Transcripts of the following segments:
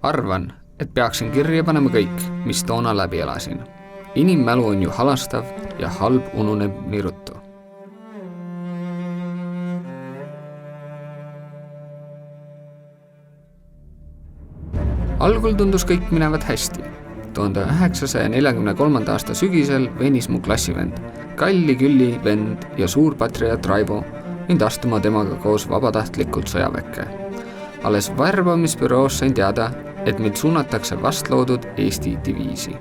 Arvan, et peaksin kirja panema kõik, mis toona läbi elasin. Inimmälu on ju halastav ja halb ununeb nii ruttu. Algul tundus kõik minevat hästi. 1943. aasta sügisel venis mu klassivend, Kalli-Külli vend ja suurpatriaat Raivo mind astuma temaga koos vabatahtlikult sõjaväkke. Alles värbamisbüroos sain teada, et mind suunatakse vastloodud Eesti diviisi.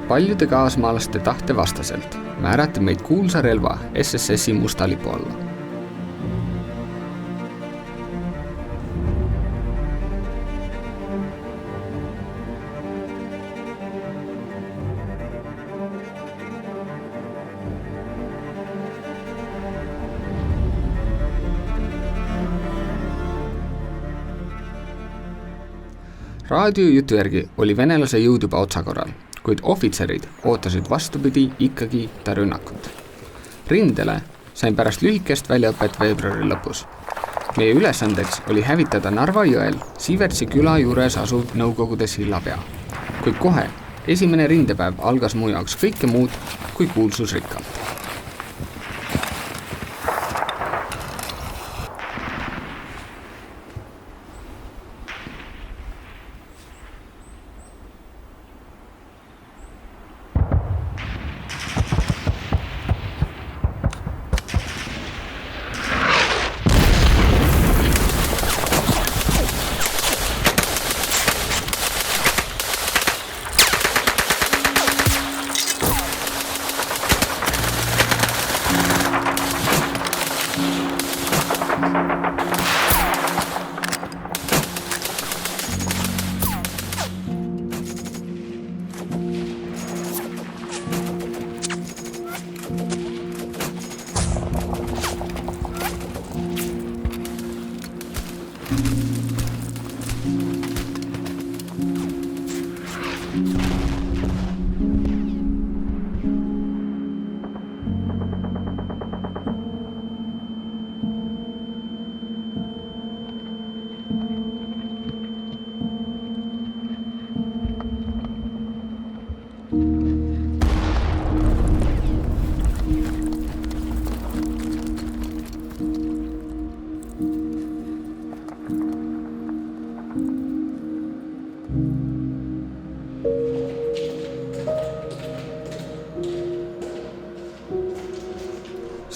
Paljude kaasmaalaste tahte vastaselt määrati meid kuulsa relva SSS-i musta lipu alla. Raadiojutu järgi oli venelase jõud juba otsakorral, kuid ohvitserid ootasid vastupidi ikkagi ta rünnakut. Rindele sain pärast lühikest väljaõpet veebruari lõpus. Meie ülesandeks oli hävitada Narva jõel Siivertsi küla juures asuv Nõukogude sillapea. Kuid kohe esimene rindepäev algas mu jaoks kõike muud kui kuulsusrikkalt.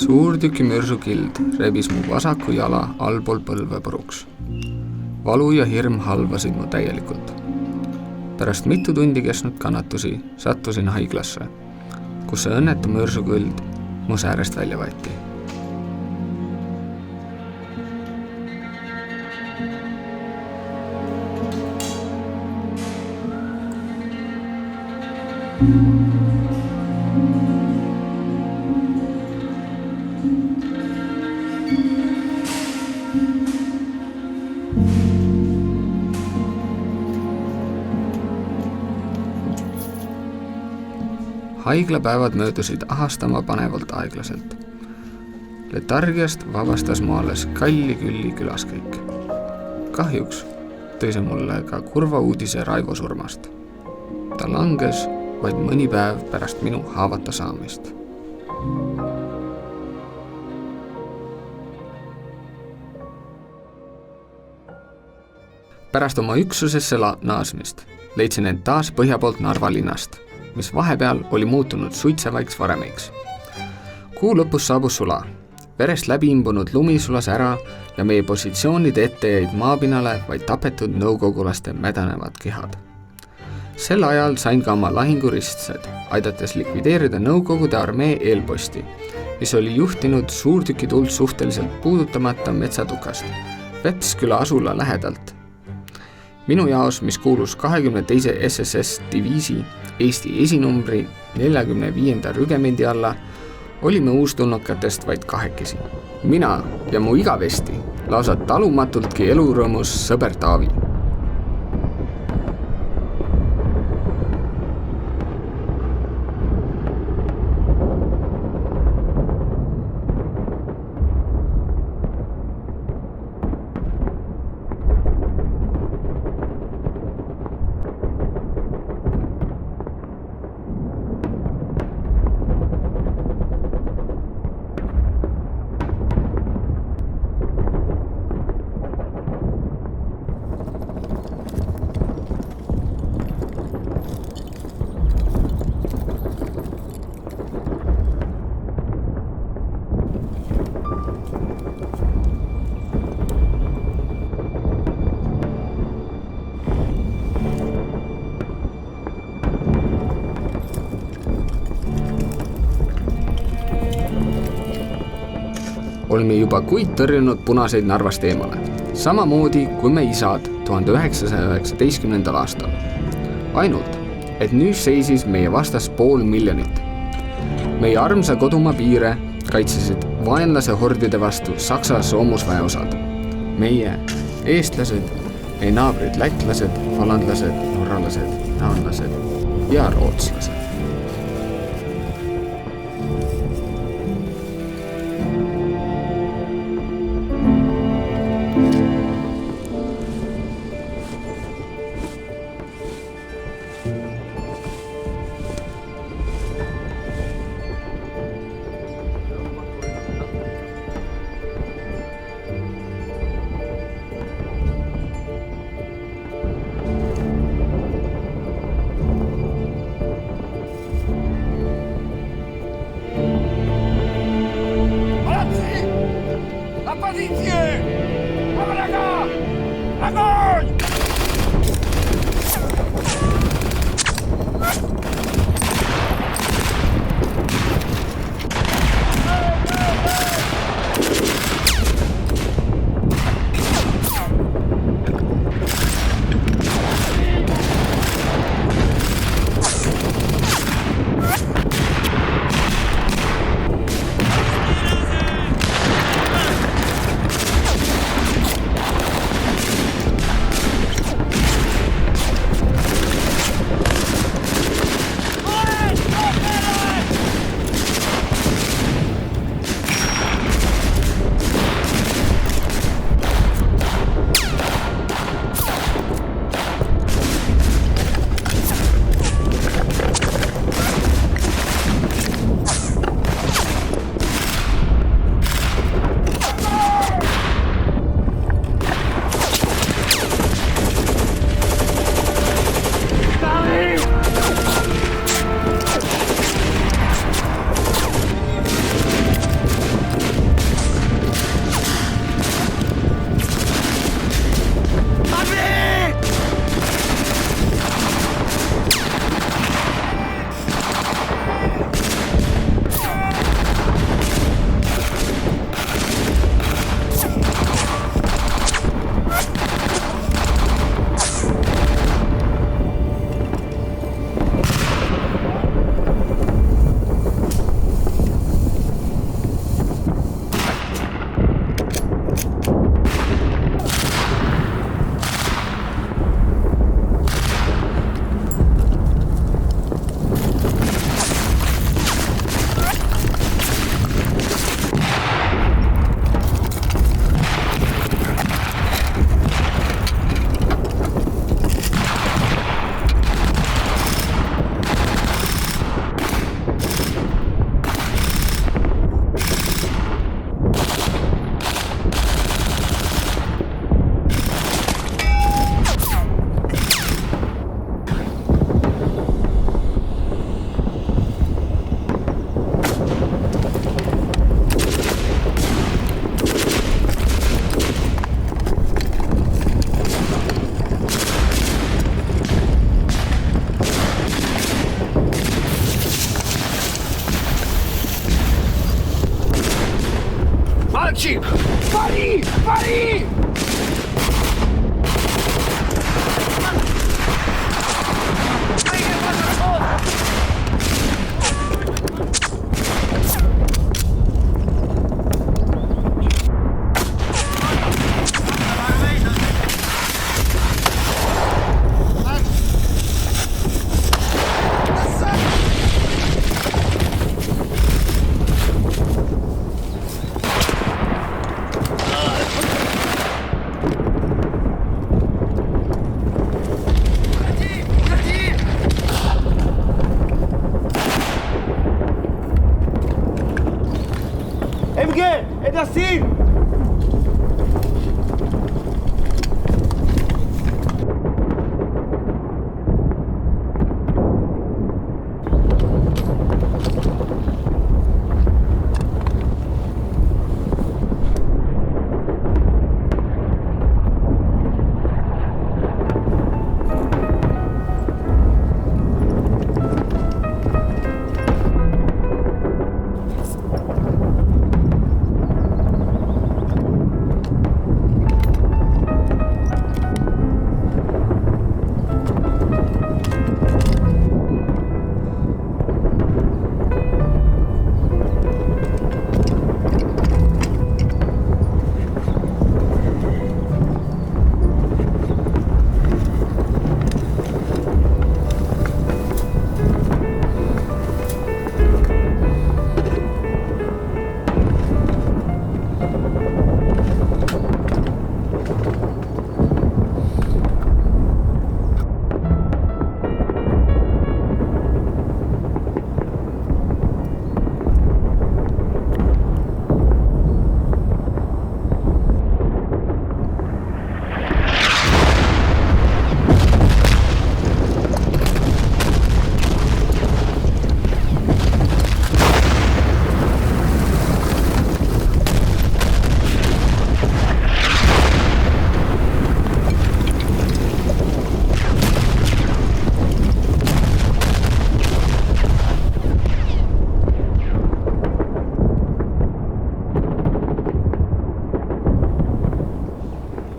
Suurtüki mürsukild rebis mu vasaku jala allpool põlve puruks. Valu ja hirm halvasid mu täielikult. Pärast mitu tundi kestnud kannatusi sattusin haiglasse, kus see õnnetu mürsukild mu säärest välja võeti. Haiglapäevad möödusid ahastama panevalt aeglaselt. Letargiast vabastas mu alles Kalli-Külli külaskäik. Kahjuks tõi see mulle ka kurva uudise Raivo surmast. Ta langes vaid mõni päev pärast minu haavata saamist. Pärast oma üksusesse naasmist leidsin end taas põhja poolt Narva linnast, mis vahepeal oli muutunud suitsevaiks varemiks. Kuu lõpus saabus sula. Verest läbi imbunud lumi sulas ära ja meie positsioonide ette jäid maapinnale vaid tapetud nõukogulaste mädanevad kehad. Sel ajal sain ka oma lahinguristsed, aidates likvideerida Nõukogude armee eelposti, mis oli juhtinud suurtükituld suhteliselt puudutamata metsatukast, Vetsküla asula lähedalt. Minu jaos, mis kuulus 22. SSS diviisi Eesti esinumbri 45. rügemendi alla, olime uustulnukatest vaid kahekesi. Mina ja mu igavesti lausa talumatultki elurõõmus sõber Taavi. olime juba kuid tõrjunud punaseid Narvast eemale, samamoodi kui me isad 1919. aastal. Ainult, et nüüd seisis meie vastas 500 000. Meie armsa kodumaa piire kaitsesid vaenlase hordide vastu Saksa soomusväeosad. Meie, eestlased, meie naabrid lätlased, hollandlased, norralased, taanlased ja rootslased. Мальчик! Вали! Вали!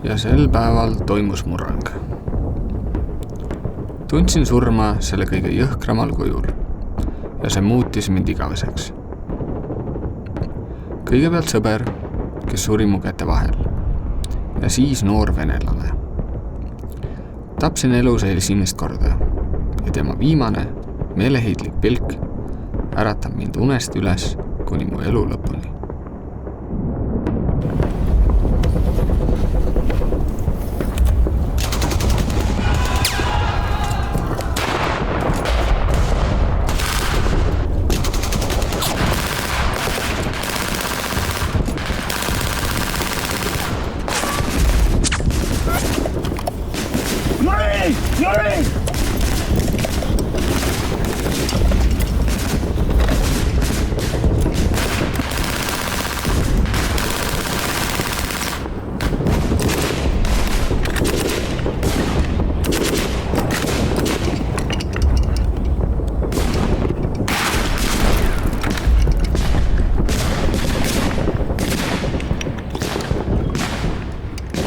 Ja sel päeval toimus murrang. Tundsin surma selle kõige jõhkramal kujul ja see muutis mind igaveseks. Kõigepealt sõber, kes suri mu käte vahel ja siis noor venelane. Tapsin elus esimest korda ja tema viimane meeleheitlik pilk äratab mind unest üles kuni mu elu lõpuni. Yuri!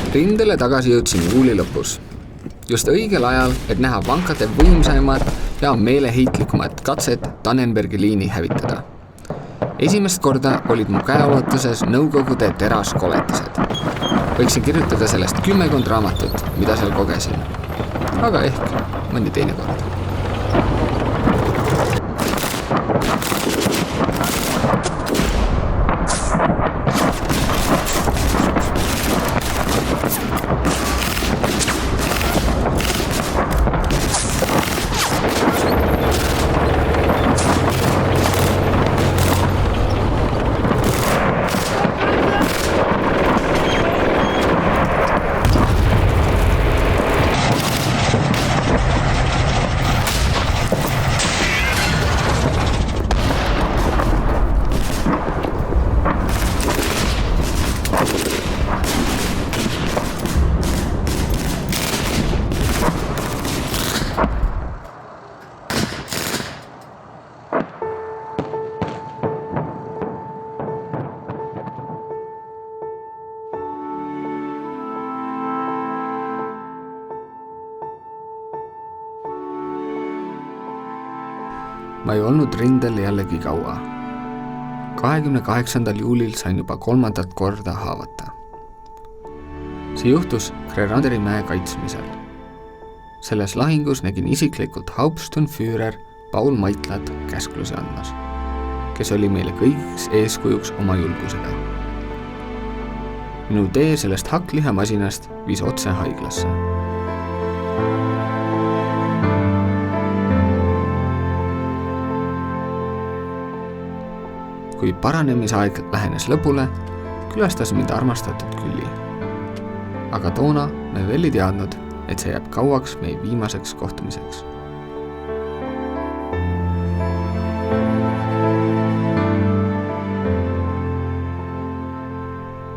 Rindele tagasi jõudsin juuli lõpus. Just õigel ajal, et näha vankade võimsaimad ja meeleheitlikumat katset Tannenbergi liini hävitada. Esimest korda olid mu käeulatuses Nõukogude teraskoletised. Võiksin kirjutada sellest 10 raamatut, mida seal kogesin. Aga ehk mõni teine kord. Ma ei olnud rindel jällegi kaua. 28. juulil sain juba 3. korda haavata. See juhtus Greranderi mäe kaitsmisel. Selles lahingus nägin isiklikult Hauptsturmführer Paul Maitlat käsklusi andmas, kes oli meile kõigiks eeskujuks oma julgusega. Minu tee sellest hakklihamasinast viis otse haiglasse. Kui paranemisaeg lähenes lõpule, külastas mind armastatud Külli. Aga toona me veel ei teadnud, et see jääb kauaks meie viimaseks kohtumiseks.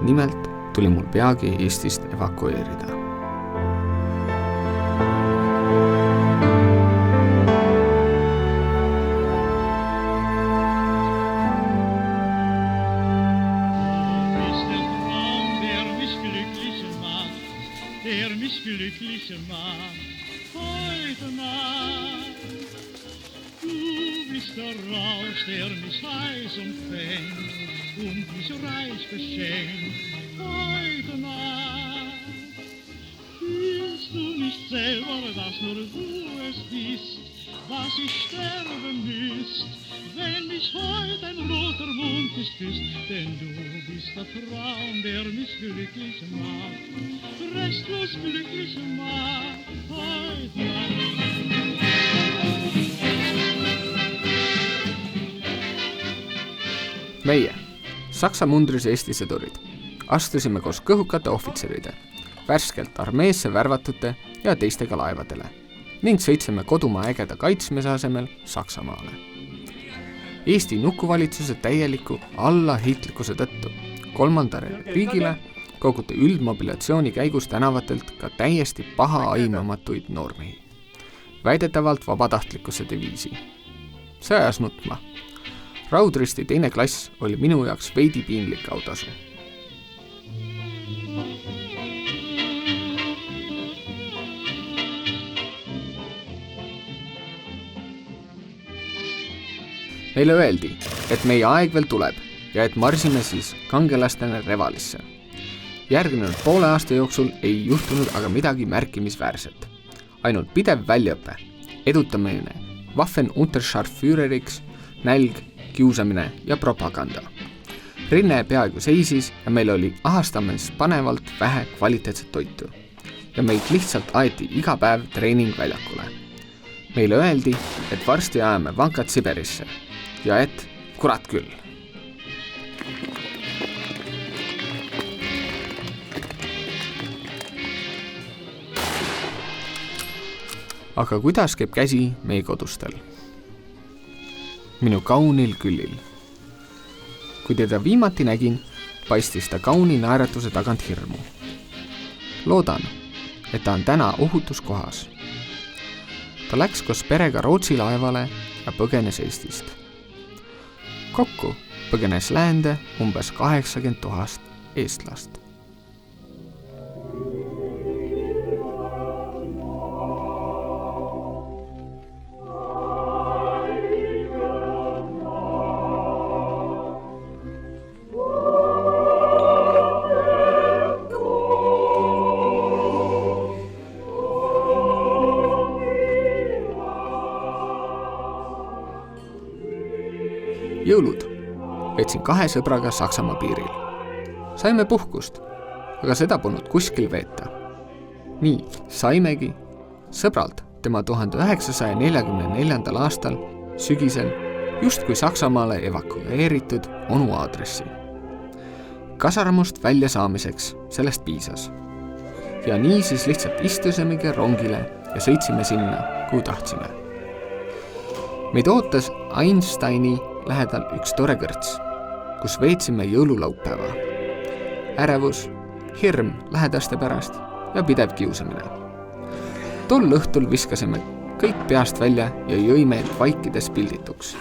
Nimelt tuli mul peagi Eestist evakueerida. Der mich glücklich macht heute Nacht. Du bist der Rausch, der mich heiß umfängt und mich reich beschenkt heute Nacht. Fühlst du nicht selber, dass nur du es bist, was ich sterben müsst, wenn mich heute ein roter Mund nicht küsst, denn du bist der Traum, der mich glücklich macht, restlos glücklich macht heute Nacht. Meie, Saksa mundris Eesti sõdurid, astusime koos kõhukate ohvitseride, värskelt armeesse värvatute ja teistega laevadele ning sõitsime kodumaa ägeda kaitsmise asemel Saksamaale. Eesti nukuvalitsuse täieliku allaheitlikkuse tõttu 3. riigile koguti üldmobilatsiooni käigus tänavatelt ka täiesti paha aimamatuid noormehi, väidetavalt vabatahtlikkuse deviisi. See ajas nutma. Raudristi 2. klass oli minu jaoks veidi piinlik autasu. Meile öeldi, et meie aeg veel tuleb ja et marsime siis kangelastena Revalisse. Järgnenud poole aasta jooksul ei juhtunud aga midagi märkimisväärset. Ainult pidev väljaõpe, edutamine, Waffen-Unterscharführeriks, nälg, kiusamine ja propaganda. Rinne peaaegu seisis ja meil oli ahastamist panevalt vähe kvaliteetset toitu. Ja meid lihtsalt aeti iga päev treeningväljakule. Meile öeldi, et varsti ajame vankad Siberisse ja et kurat küll. Aga kuidas käib käsi meie kodustel? Minu kaunil küllil. Kui teda viimati nägin, paistis ta kauni naeratuse tagant hirmu. Loodan, et ta on täna ohutus kohas. Ta läks koos perega Rootsi laevale ja põgenes Eestist. Kokku põgenes läände umbes 80 000 eestlast. Jõulud veetsin 2 sõbraga Saksamaa piiril. Saime puhkust, aga seda polnud kuskil veeta. Nii saimegi sõbralt tema 1944. aastal sügisel justkui Saksamaale evakueeritud onu aadressi. Kasaramust välja saamiseks sellest piisas. Ja nii siis lihtsalt istusemegi rongile ja sõitsime sinna, kuhu tahtsime. Meid ootas Einsteini lähedal üks tore kõrts, kus veetsime jõululaupäeva. Ärevus, hirm lähedaste pärast ja pidev kiusamine. Tol õhtul viskasime kõik peast välja ja jõime end vaikides pildituks.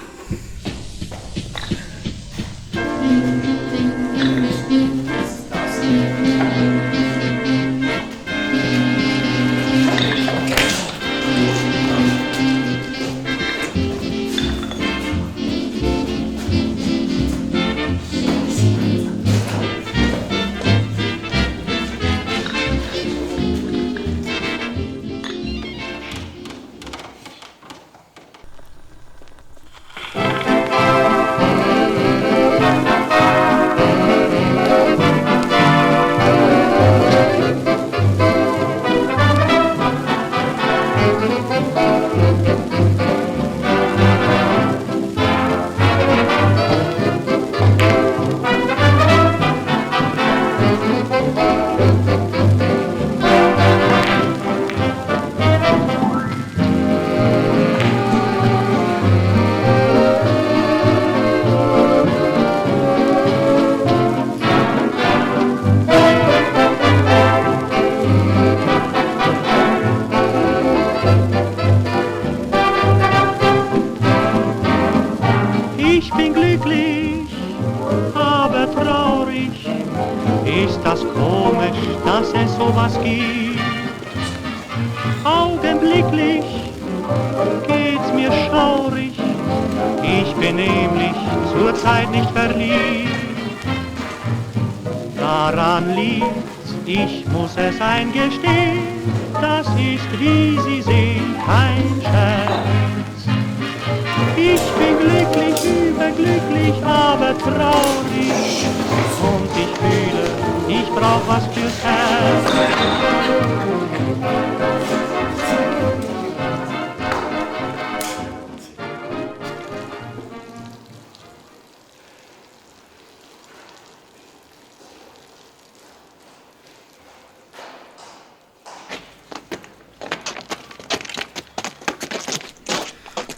Ist das komisch, dass es sowas gibt? Augenblicklich geht's mir schaurig. Ich bin nämlich zurzeit nicht verliebt. Daran liegt's, ich muss es eingestehen. Das ist, wie Sie sehen, kein Scherz. Ich bin glücklich, überglücklich, aber traurig. Und ich fühle, ich brauch was fürs Herz.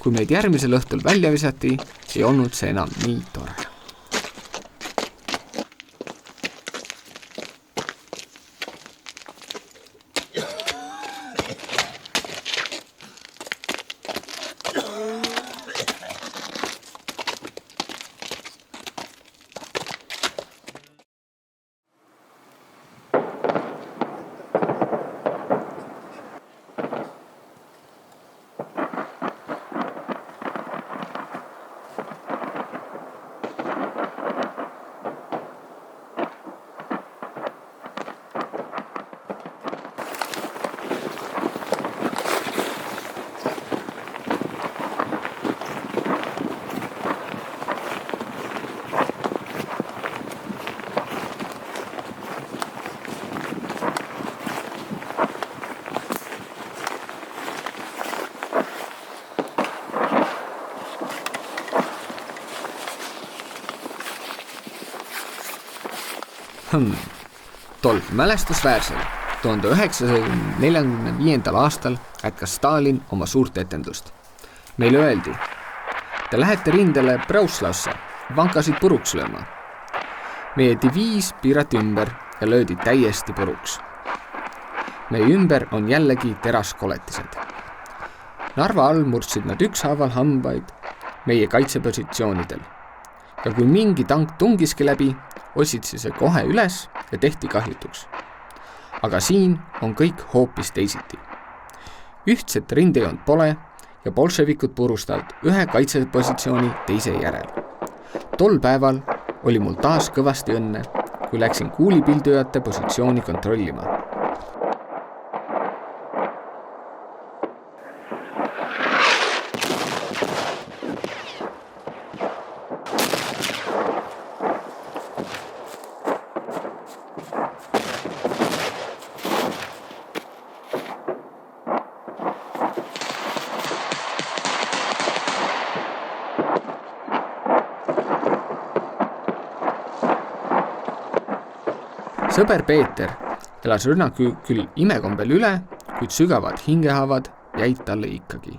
Kui meid järgmisel õhtul välja visati, ei olnud see enam nii tore. Tol mälestusväärsel 1945. aastal jätkas Stalin oma suurt etendust. Meile öeldi, te lähete rindele Brauslausse, vankasid puruks lööma. Meie diviis piirati ümber ja löödi täiesti puruks. Meie ümber on jällegi teraskoletised. Narva all murdsid nad ükshaaval hambaid meie kaitsepositsioonidel. Ja kui mingi tank tungiski läbi, otsitsi see kohe üles ja tehti kahjutuks. Aga siin on kõik hoopis teisiti. Ühtset rindejoont pole ja bolševikud purustavad ühe kaitsepositsiooni teise järel. Tol päeval oli mul taas kõvasti õnne, kui läksin kuulipildujate positsiooni kontrollima. Sõber Peeter elas rünnaku küll imekombel üle, kuid sügavad hingehaavad jäid talle ikkagi.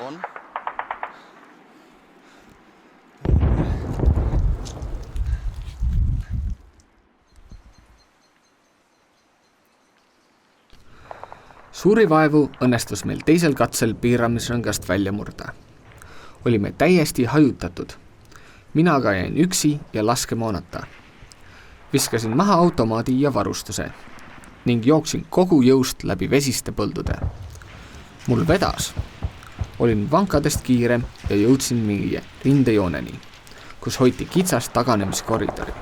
On. Suuri vaevu õnnestus meil teisel katsel piiramisrõngast välja murda. Olime täiesti hajutatud. Mina aga jäin üksi ja laskemoonata. Viskasin maha automaadi ja varustuse ning jooksin kogu jõust läbi vesiste põldude. Mul vedas. Olin vankadest kiirem ja jõudsin mingi rindejooneni, kus hoiti kitsast taganemiskoridori.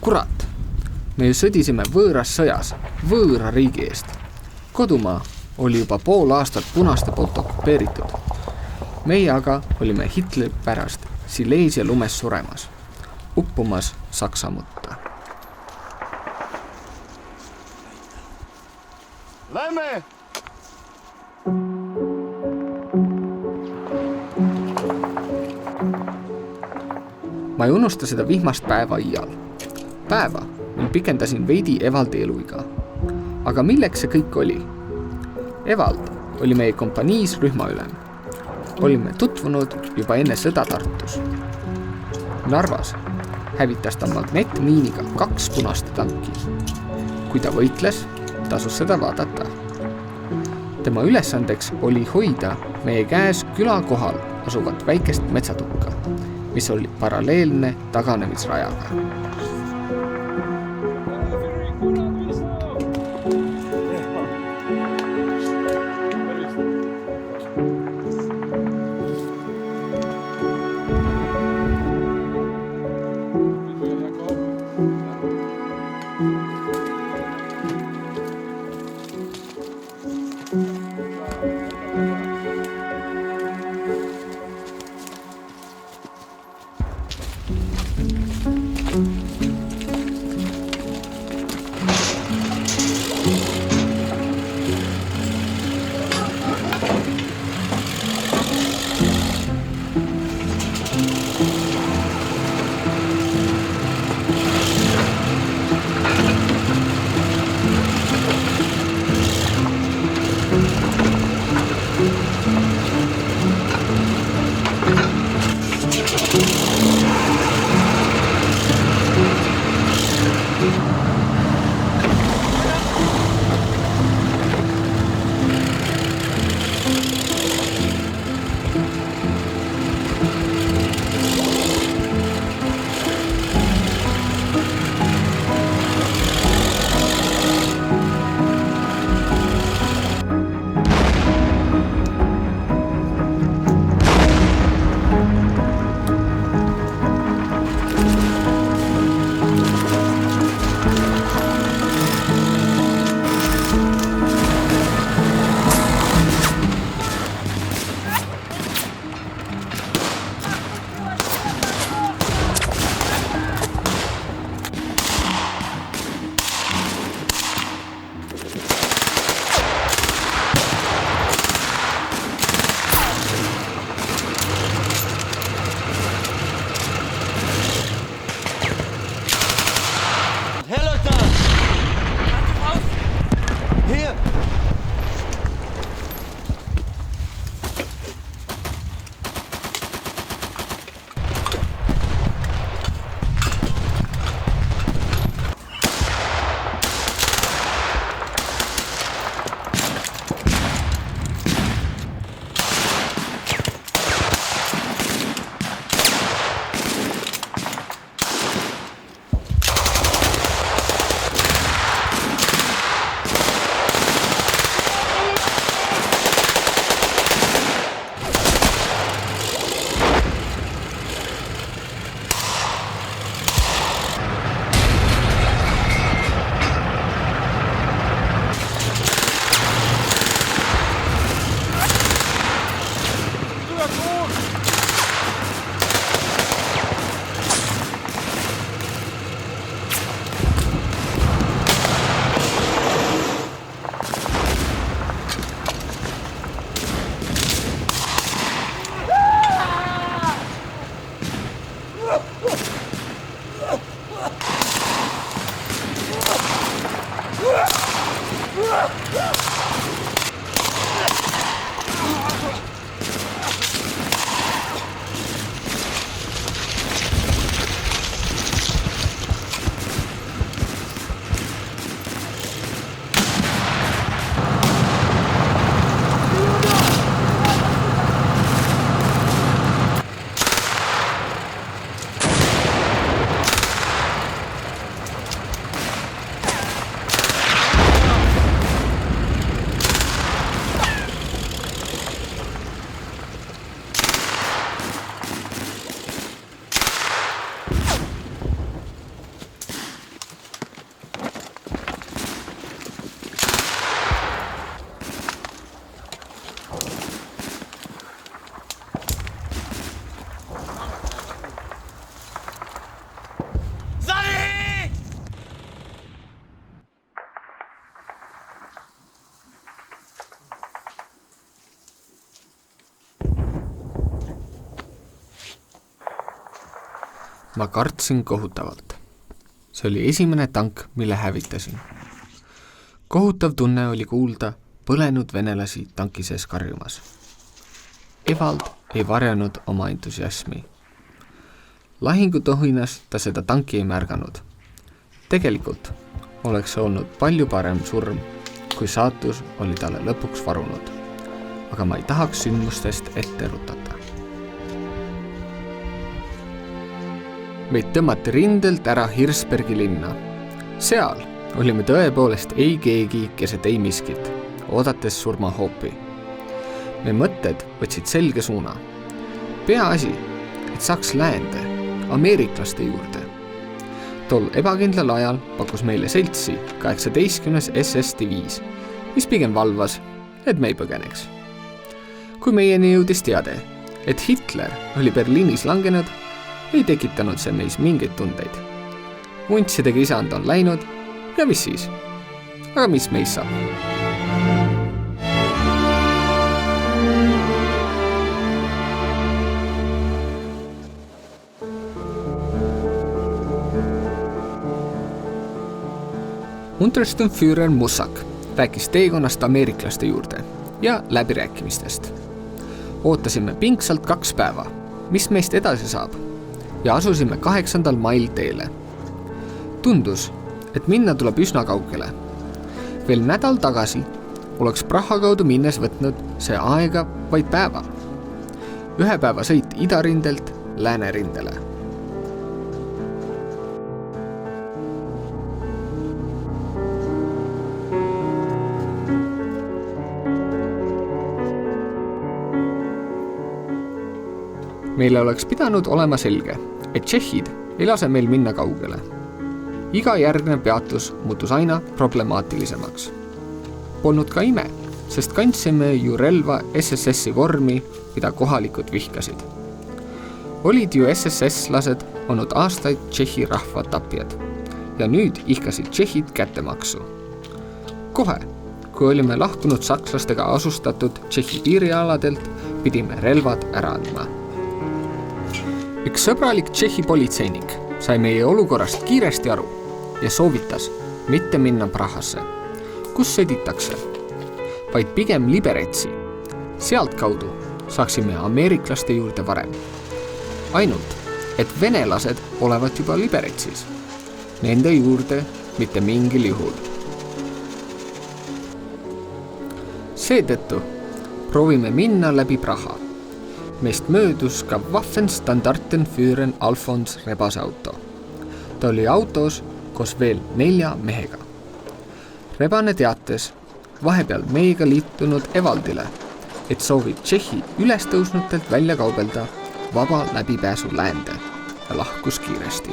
Kurat, me ju sõdisime võõras sõjas, võõra riigi eest. Kodumaa oli juba pool aastat punaste poolt okupeeritud. Meie aga olime Hitleri pärast Silesia lumes suremas, uppumas Saksa mutta. Lähme! Ma ei unusta seda vihmast päeva iial. Päeva, mil pikendasin veidi Evaldi eluiga. Aga milleks see kõik oli? Evald oli meie kompaniis rühmaülem. Olime tutvunud juba enne sõda Tartus. Narvas hävitas ta magnetmiiniga 2 punaste tanki. Kui ta võitles, tasus seda vaadata. Tema ülesandeks oli hoida meie käes küla kohal asuvat väikest metsatukka, mis oli paralleelne taganemisrajaga. Ma kartsin kohutavalt. See oli esimene tank, mille hävitasin. Kohutav tunne oli kuulda põlenud venelasi tanki sees karjumas. Evald ei varjanud oma entusiasmi. Lahingutohinas ta seda tanki ei märganud. Tegelikult oleks olnud palju parem surm, kui saatus oli talle lõpuks varunud. Aga ma ei tahaks sündmustest ette rutata. Meid tõmmati rindelt ära Hirsbergi linna. Seal olime tõepoolest ei keegi, keset ei miskit, oodates surmahoopi. Me mõtted võtsid selge suuna. Peaasi, et saaks läände, ameeriklaste juurde. Tol ebakindlal ajal pakkus meile seltsi 18. SS diviis, mis pigem valvas, et me ei põgeneks. Kui meieni jõudis teade, et Hitler oli Berliinis langenud, ei tekitanud see meis mingeid tundeid. Muntsidega isand on läinud ja mis siis? Aga mis meis saab? Untersturmführer Mussak rääkis teekonnast ameeriklaste juurde ja läbirääkimistest. Ootasime pingsalt 2 päeva, mis meist edasi saab, ja asusime 8. mail teele. Tundus, et minna tuleb üsna kaugele. Veel nädal tagasi oleks Praha kaudu minnes võtnud see aega vaid päeva. 1 päeva sõit idarindelt läänerindele. Meile oleks pidanud olema selge, et tšehhid ei lase meil minna kaugele. Iga järgnev peatus muutus aina problemaatilisemaks. Polnud ka ime, sest kandsime ju relva SSS-i vormi, mida kohalikud vihkasid. Olid ju SSS-lased olnud aastaid Tšehhi rahva tapjad ja nüüd ihkasid tšehhid kättemaksu. Kohe, kui olime lahkunud sakslastega asustatud Tšehhi piirialadelt, pidime relvad ära andma. Üks sõbralik Tšehhi politseinik sai meie olukorrast kiiresti aru ja soovitas mitte minna Prahasse, kus sõditakse, vaid pigem Liberetsi. Sealt kaudu saaksime ameeriklaste juurde varem. Ainult, et venelased olevat juba Liberetsis. Nende juurde mitte mingil juhul. Seetõttu proovime minna läbi Praha. Meist möödus ka Waffenstandartenführer Alfons Rebase auto. Ta oli autos koos veel 4 mehega. Rebane teates vahepeal meiega liitunud Evaldile, et soovib Tšehhi ülestõusnutelt välja kaubelda vaba läbipääsu läände ja lahkus kiiresti.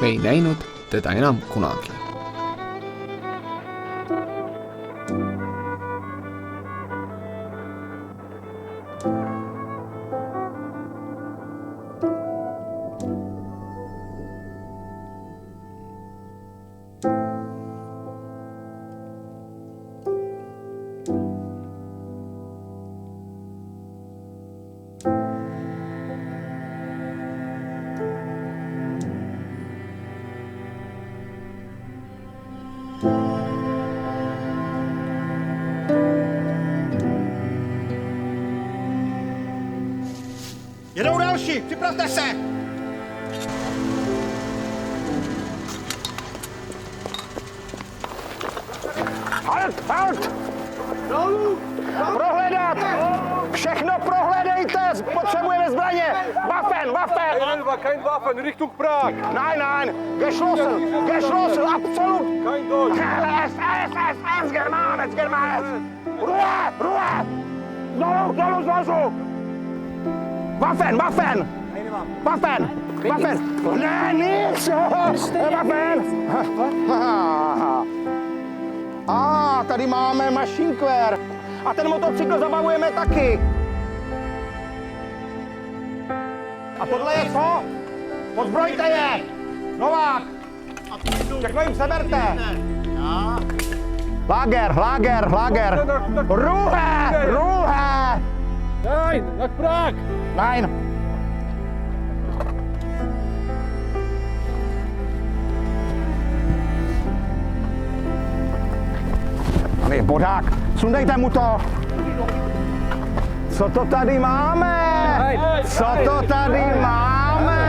Me ei näinud teda enam kunagi. Jedou další, připravte se! Halt! Dolů! Prohledat! Všechno prohledejte! Potřebujeme zbraně! Waffen! Kein Waffen, Richtung Prag! Nein! Geschlossen! Absolut! Kein Deutsch! Es, Germanes! Ruhe! Dolů zvazu! Waffen! Ne, nic! Waffen! Tady máme mašinkvér. A ten motocykl zabavujeme taky. A tohle je co? Odzbrojte je! Novák! Všechno jim seberte! Lager! Ruhe! Nein, nach Prag! Nein! bodák, sundejte mu to. Co to tady máme? Co to tady máme?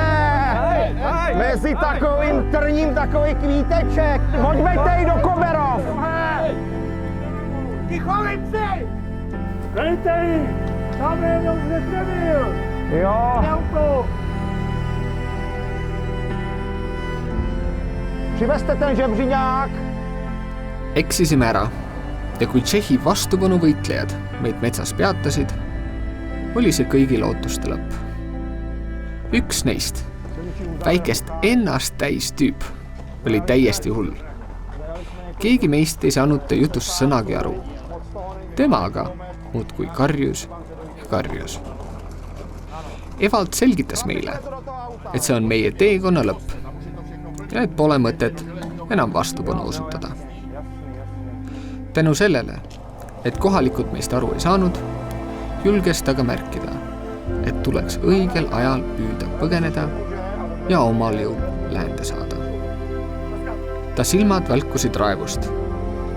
Mezi takovým trním takový kvíteček. Odveďte ji do Koberov. Ticho, lipci! Dejte ji! Tam je jenom nebyl! Jo. Přivezte ten žebříňák. Eksisime ära ja kui Tšehhi vastupanu võitlejad meid metsas peatasid, oli see kõigi lootuste lõpp. Üks neist, väikest ennast täis tüüp, oli täiesti hull. Keegi meist ei saanud ta jutust sõnagi aru. Tema aga muudkui karjus ja karjus. Evald selgitas meile, et see on meie teekonna lõpp ja et pole mõtet enam vastupanu osutada. Tänu sellele, et kohalikud meist aru ei saanud, julges ta ka märkida, et tuleks õigel ajal püüda põgeneda ja omal jõul läände saada. Ta silmad välkusid raevust,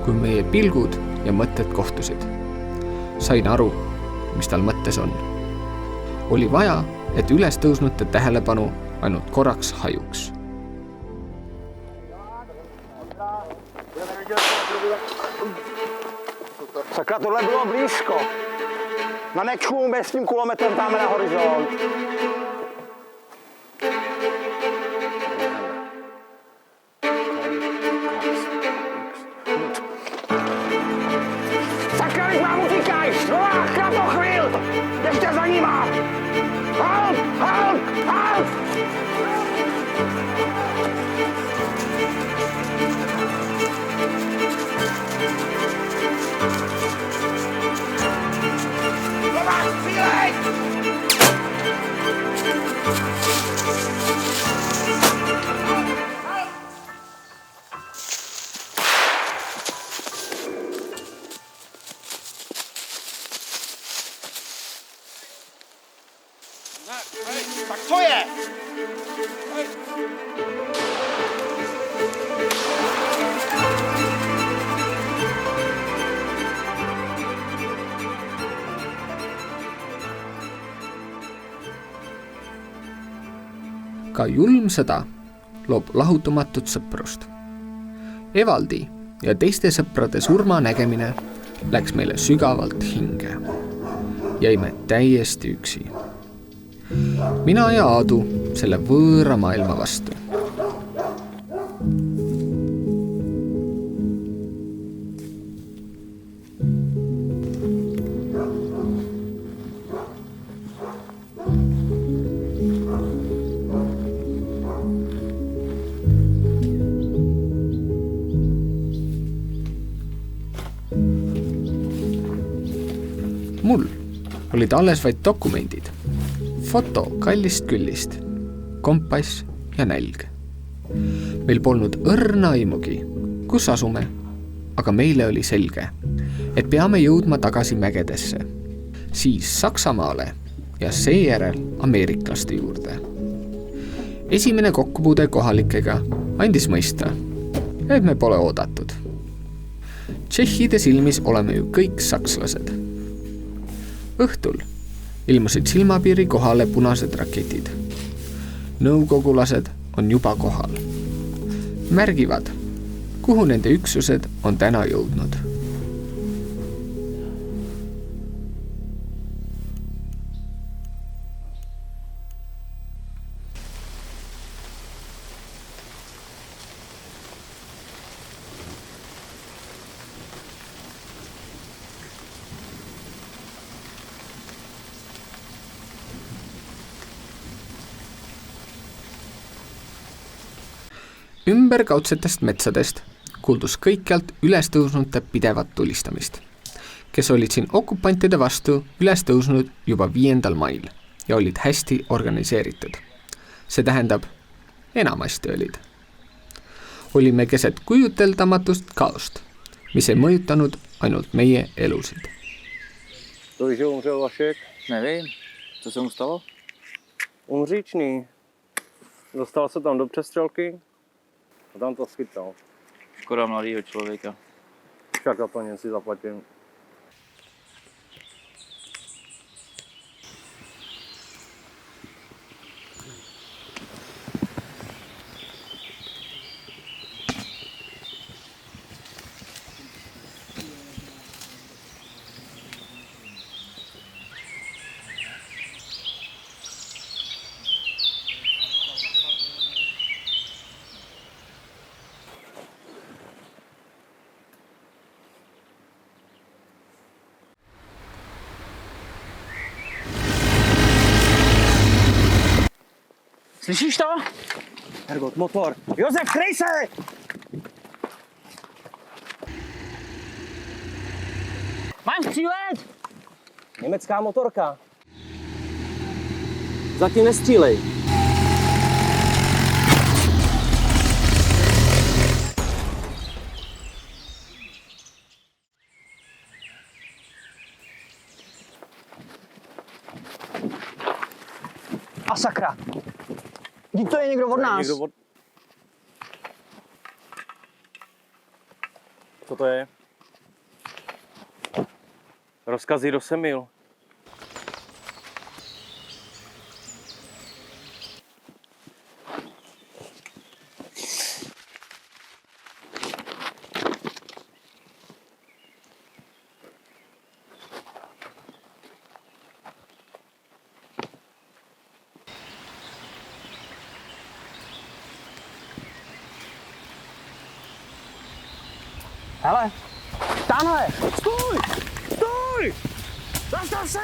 kui meie pilgud ja mõtted kohtusid. Sain aru, mis tal mõttes on. Oli vaja, et üles tõusnute tähelepanu ainult korraks hajuks. Sakra, tohle bylo blízko. Na nečku bez tím kulometem tam na horizont. Sakra, když mám utíkaj! Slovák, na to chvíl! Ještě za nima! Halt! Halt! Halt! Tak co je? Ka julm sõda loob lahutamatut sõprust. Evaldi ja teiste sõprade surma nägemine läks meile sügavalt hinge. Jäime täiesti üksi. Mina ja Aadu selle võõra maailma vastu. Mul olid alles vaid dokumendid, foto kallist küllist, kompass ja nälg. Meil polnud õrna aimugi, kus asume, aga meile oli selge, et peame jõudma tagasi mägedesse, siis Saksamaale ja seejärel ameeriklaste juurde. Esimene kokkupuude kohalikega andis mõista, et me pole oodatud. Tšehhide silmis oleme ju kõik sakslased. Õhtul ilmusid silmapiiri kohale punased raketid. Nõukogulased on juba kohal. Märgivad, kuhu nende üksused on täna jõudnud. Ümberkaudsetest metsadest kuuldus kõikjalt üles tõusnute pidevat tulistamist, kes olid siin okupantide vastu üles tõusnud juba 5. mail ja olid hästi organiseeritud. See tähendab, enamasti olid. Olime keset kujuteldamatust kaost, mis ei mõjutanud ainult meie elusid. Kolik umřel Vašek? Nevím, co se mu stalo? Umříčný. Dostal se tam do přestřelky a tam to schytal. Škoda mladýho člověka. šarkatoně si zaplatím. Slyšíš to? Hergot, motor. Josef, kryj se! Mám střílet! Německá motorka. Zatím nestřílej. A sakra! Vždyť to je někdo od nás. Co to je? Rozkazy do Semil. Hele, tamhle! Stůj! Stůj! Zastav se!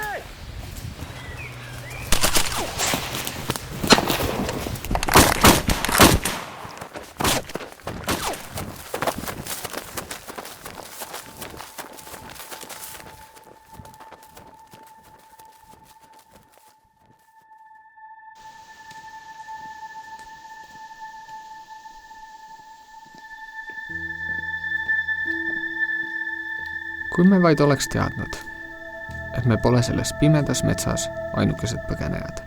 Kui me vaid oleks teadnud, et me pole selles pimedas metsas ainukesed põgenejad.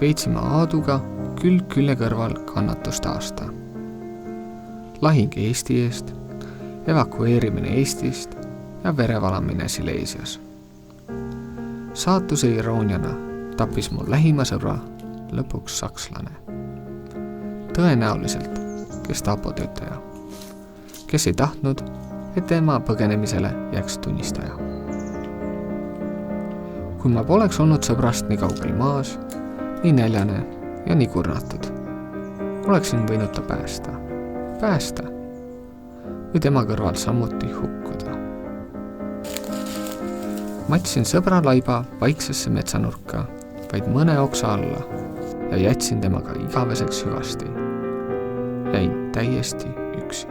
Veetsime Aaduga külg külje kõrval kannatust aasta. Lahing Eesti eest, evakueerimine Eestist ja verevalamine Sileesias. Saatuse irooniana tappis mu lähima sõbra lõpuks sakslane. Tõenäoliselt Gestapo töötaja, kes ei tahtnud, et tema põgenemisele jääks tunnistaja. Kui ma poleks olnud sõbrast nii kaugel maas, nii näljane ja nii kurnatud, oleksin võinud ta päästa või tema kõrval samuti hukkuda. Matsin sõbra laiba vaiksesse metsanurka vaid mõne oksa alla ja jätsin temaga igaveseks hüvasti. jäin täiesti üksi.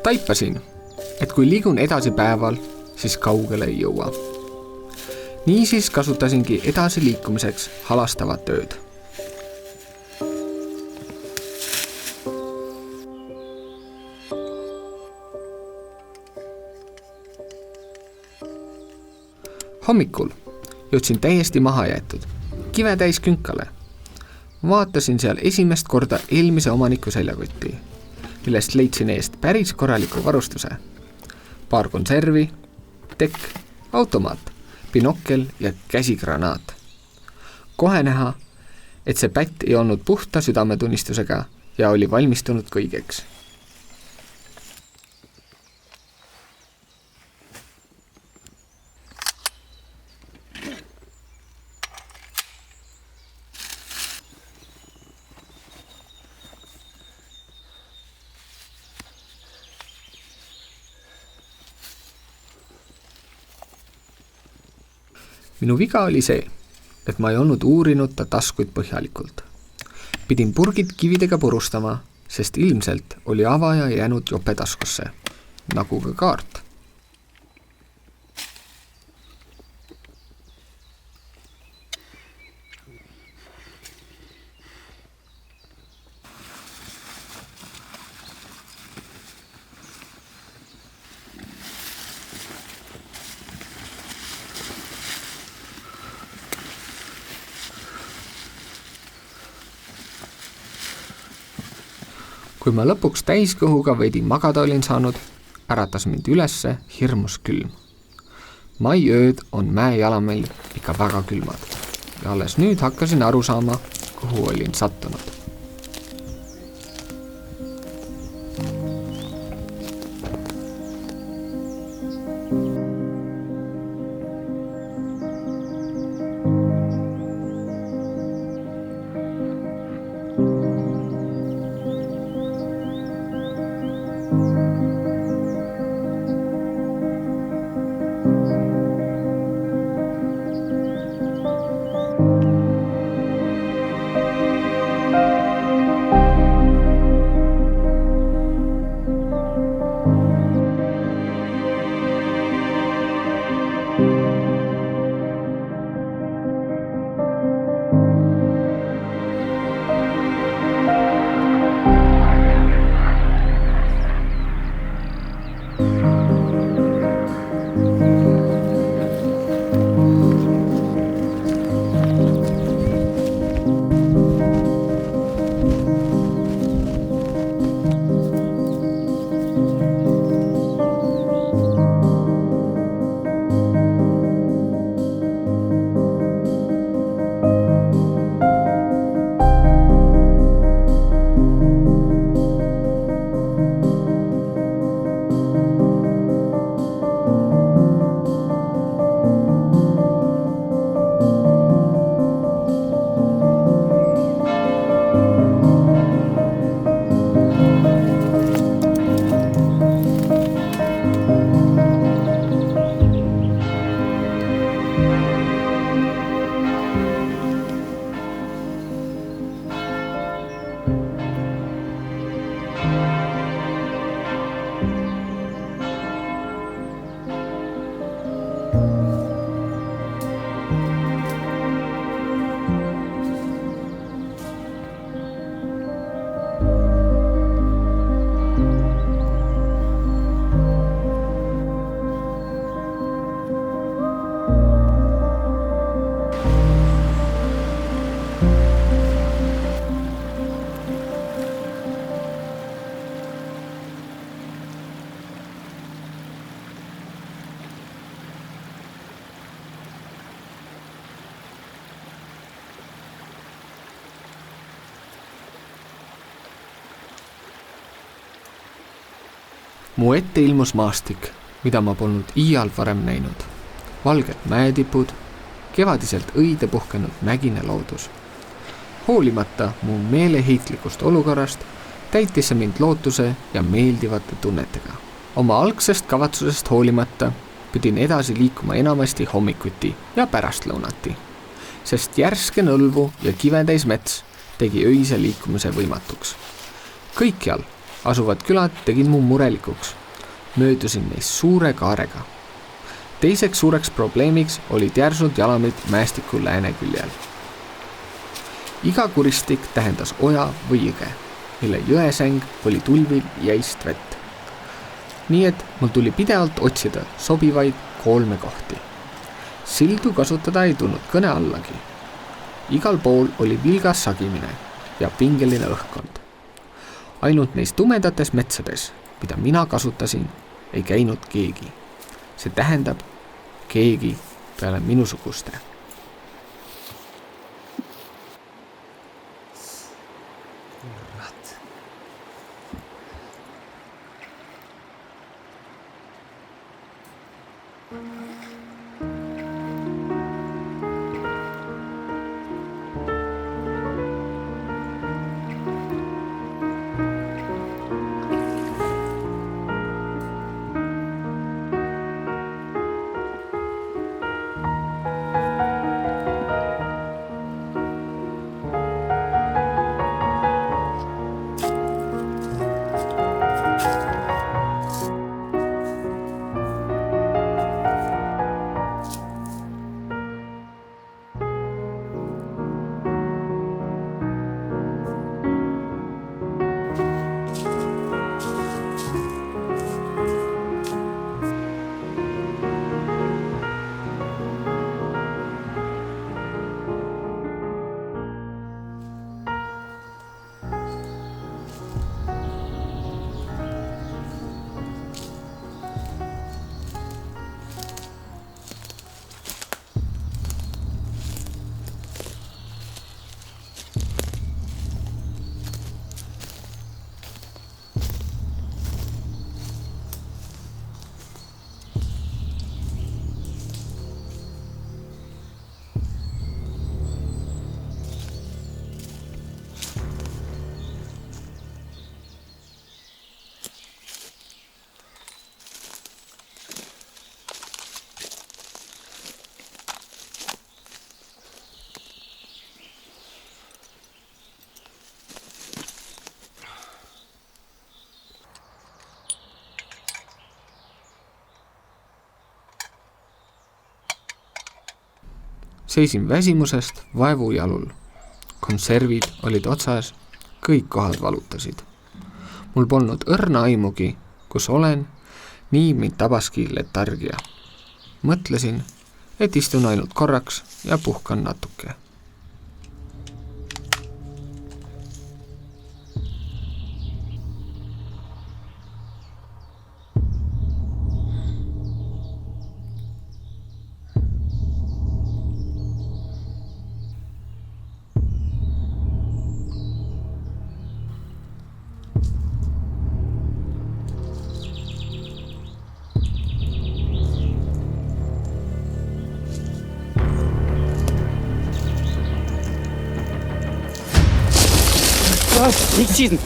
Taipasin, et kui liigun edasi päeval, siis kaugele ei jõua. Niisiis kasutasingi edasi liikumiseks halastavat tööd. Hommikul jõudsin täiesti maha jäetud, kive täis künkale. Vaatasin seal esimest korda eelmise omaniku seljakotti, millest leidsin eest päris korraliku varustuse. Paar konservi, tekk, automaat, binokkel ja käsigranaat. Kohe näha, et see pätt ei olnud puhta südametunnistusega ja oli valmistunud kõigeks. Minu viga oli see, et ma ei olnud uurinud ta taskuid põhjalikult. Pidin purgid kividega purustama, sest ilmselt oli avaja jäänud jope taskusse, nagu ka kaart. Kui ma lõpuks täiskõhuga veidi magada olin saanud, äratas mind ülesse hirmus külm. Maiööd on mäejalamel ikka väga külmad ja alles nüüd hakkasin aru saama, kuhu olin sattunud. Mu ette ilmus maastik, mida ma polnud iial varem näinud. Valged mäetipud, kevadiselt õide puhkenud mägine loodus. Hoolimata mu meeleheitlikust olukorrast täitis see mind lootuse ja meeldivate tunnetega. Oma algsest kavatsusest hoolimata pidin edasi liikuma enamasti hommikuti ja pärastlõunati, sest järske nõlvu ja kivetäis mets tegi öise liikumise võimatuks. Kõikjal asuvad külad tegid mu murelikuks. Möödusin neist suure kaarega. Teiseks suureks probleemiks olid järsud jalamid mäestiku lääneküljel. Iga kuristik tähendas oja või jõge, mille jõesäng oli tulvil jäist vett. Nii et mul tuli pidevalt otsida sobivaid kolmekohti. Sildu kasutada ei tulnud kõne allagi. Igal pool oli vilgas sagimine ja pingeline õhkkond. Ainult neis tumedates metsades, mida mina kasutasin, ei käinud keegi. See tähendab keegi peale minusuguste. Seisin väsimusest vaevujalul. Konservid olid otsas, kõik kohad valutasid. Mul polnud õrna aimugi, kus olen, nii mind tabaski letargia. Mõtlesin, et istun ainult korraks ja puhkan natuke.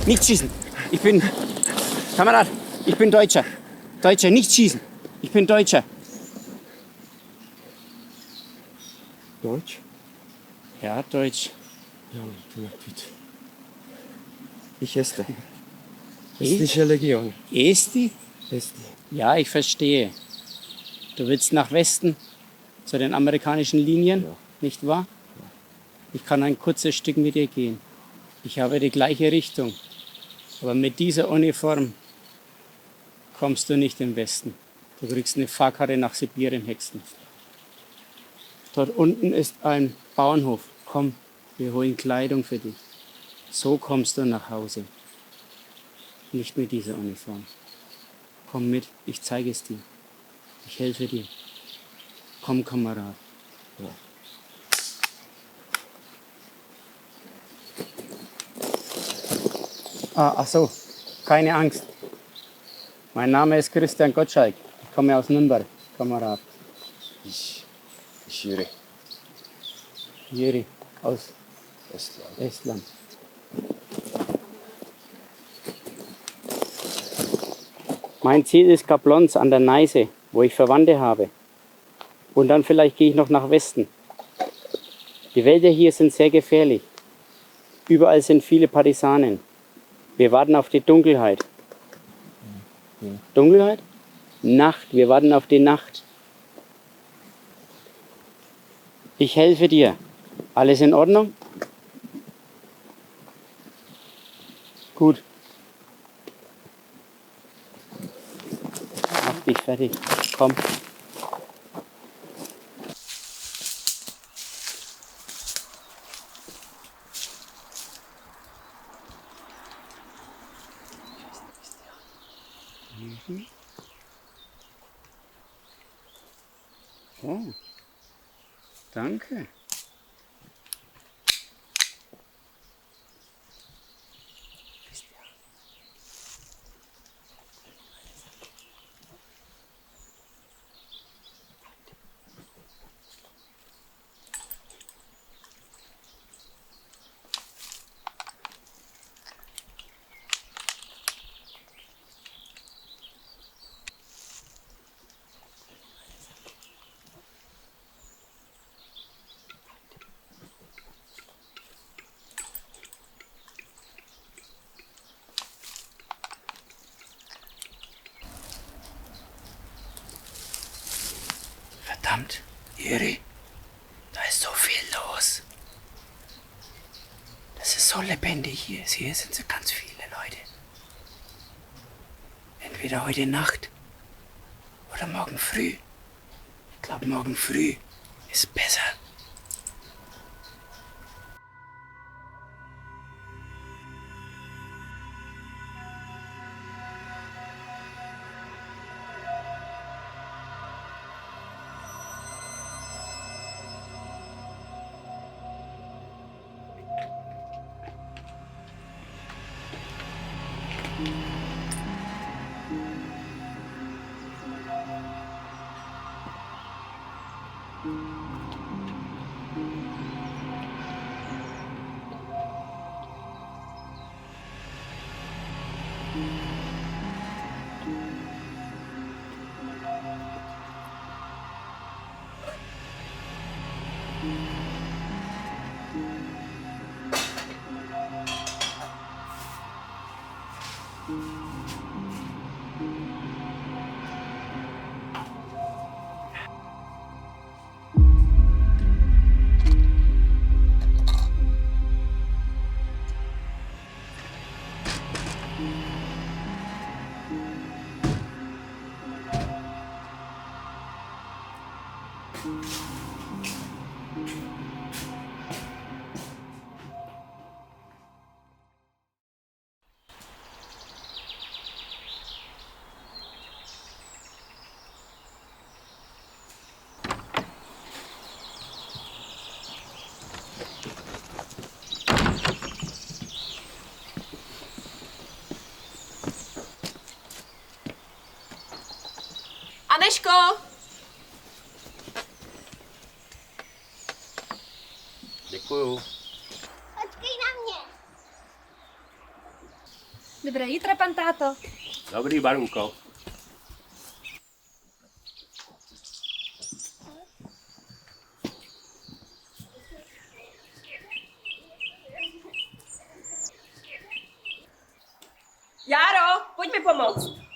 Nicht schießen. Ich bin, Kamerad, ich bin Deutscher. Deutscher, nicht schießen. Ich bin Deutscher. Deutsch? Ja, Deutsch. Ja, bitte. Ich Este. Estnische Legion. Esti? Esti. Ja, ich verstehe. Du willst nach Westen, zu den amerikanischen Linien, Ja. nicht wahr? Ich kann ein kurzes Stück mit dir gehen. Ich habe die gleiche Richtung. Aber mit dieser Uniform kommst du nicht im Westen. Du kriegst eine Fahrkarte nach Sibirien, Hexen. Dort unten ist ein Bauernhof. Komm, wir holen Kleidung für dich. So kommst du nach Hause. Nicht mit dieser Uniform. Komm mit, ich zeige es dir. Ich helfe dir. Komm, Kamerad. Ja. Ach so, keine Angst. Mein Name ist Christian Gottschalk. Ich komme aus Nürnberg, Kamerad. Ich Juri. Juri aus Estland. Estland. Mein Ziel ist Kaplons an der Neiße, wo ich Verwandte habe. Und dann vielleicht gehe ich noch nach Westen. Die Wälder hier sind sehr gefährlich. Überall sind viele Partisanen. Wir warten auf die Dunkelheit. Dunkelheit? Nacht. Wir warten auf die Nacht. Ich helfe dir. Alles in Ordnung? Gut. Mach dich fertig. Komm. Oh. Danke. Verdammt, Juri, da ist so viel los. Das ist so lebendig hier. Hier sind so ganz viele Leute. Entweder heute Nacht oder morgen früh. Ich glaube, morgen früh ist besser. Aneško! Děkuju. Počkej na mě. Dobré jítro, pan táto. Dobrý, Barunko. Járo, pojď mi pomoct.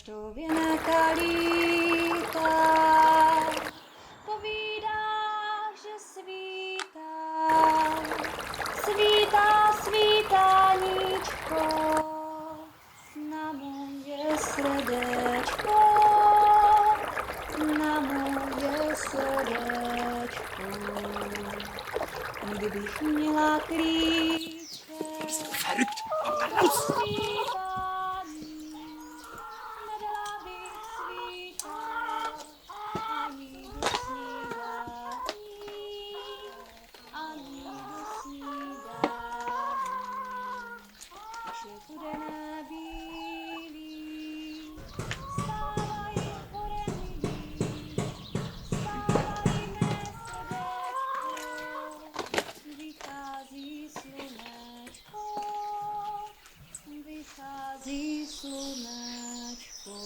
to věnaka lítá, povídáš, že svítá, svítá, svítá níčko na moje srdečko, na moje srdečko. Kdybych měla klíček, nedala bych svítat ani do snídaní, ani do snídaní. Už je tu den bílý, stávají ode milí, stávají mé srdečko, vychází slunečko, vychází slunečko.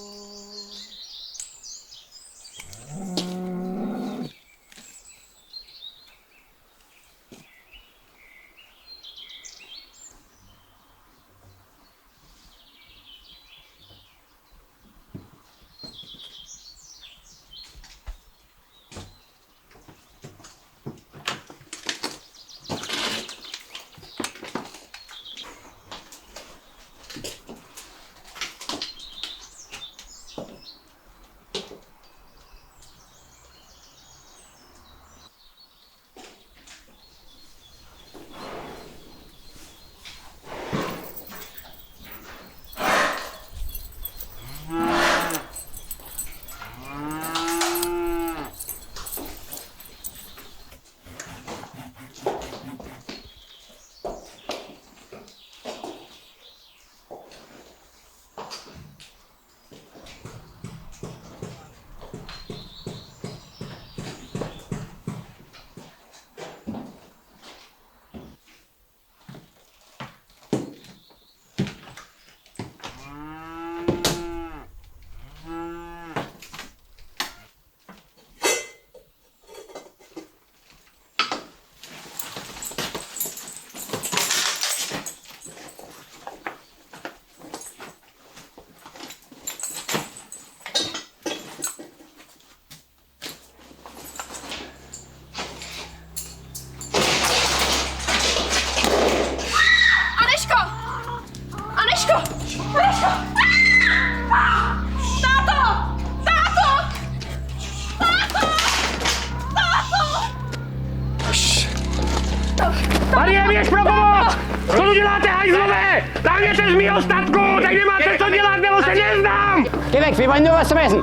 Marie, běž pro pomoc! Co tu děláte, hajzlové? Táhněte z mýho statku, tak nemáte co dělat, nebo se neznám! Geh weg, wir wollen nur was zum Essen.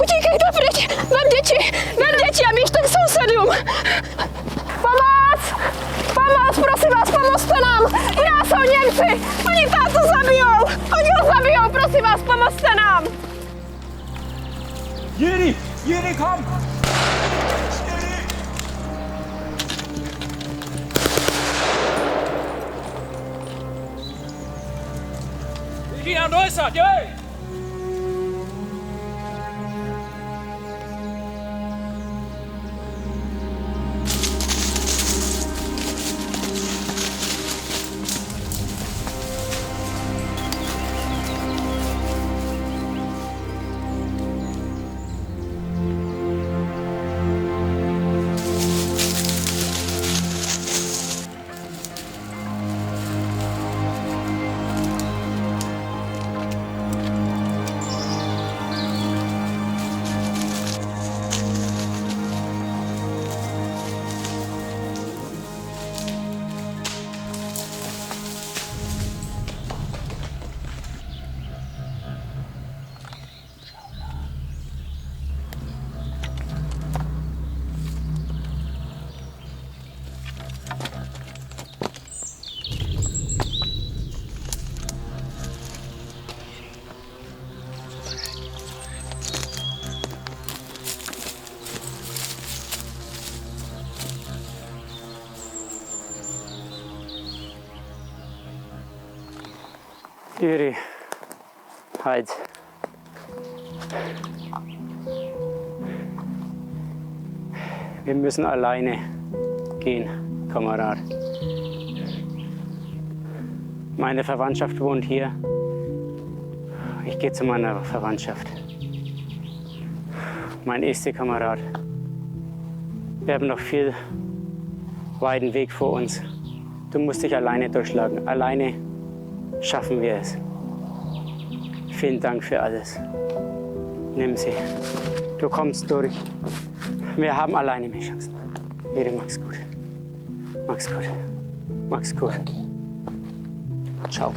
Utíkejte pryč! Vem děti a běžte k sousedům! Pomoc! Pomoc, prosím vás, pomozte nám! U nás jsou Němci! Oni tátu zabijou! Oni ho zabijou, prosím vás, pomozte nám! Jiri, komm! Jiri, nám do lesa, dělej! Jiri, halt. Wir müssen alleine gehen, Kamerad. Meine Verwandtschaft wohnt hier. Ich gehe zu meiner Verwandtschaft. Mein erster Kamerad. Wir haben noch viel weiten Weg vor uns. Du musst dich alleine durchschlagen. Alleine schaffen wir es. Vielen Dank für alles. Nimm sie. Du kommst durch. Wir haben alleine mehr Chancen. Jeder mag's gut. Mag's gut. Mag's gut. Ciao.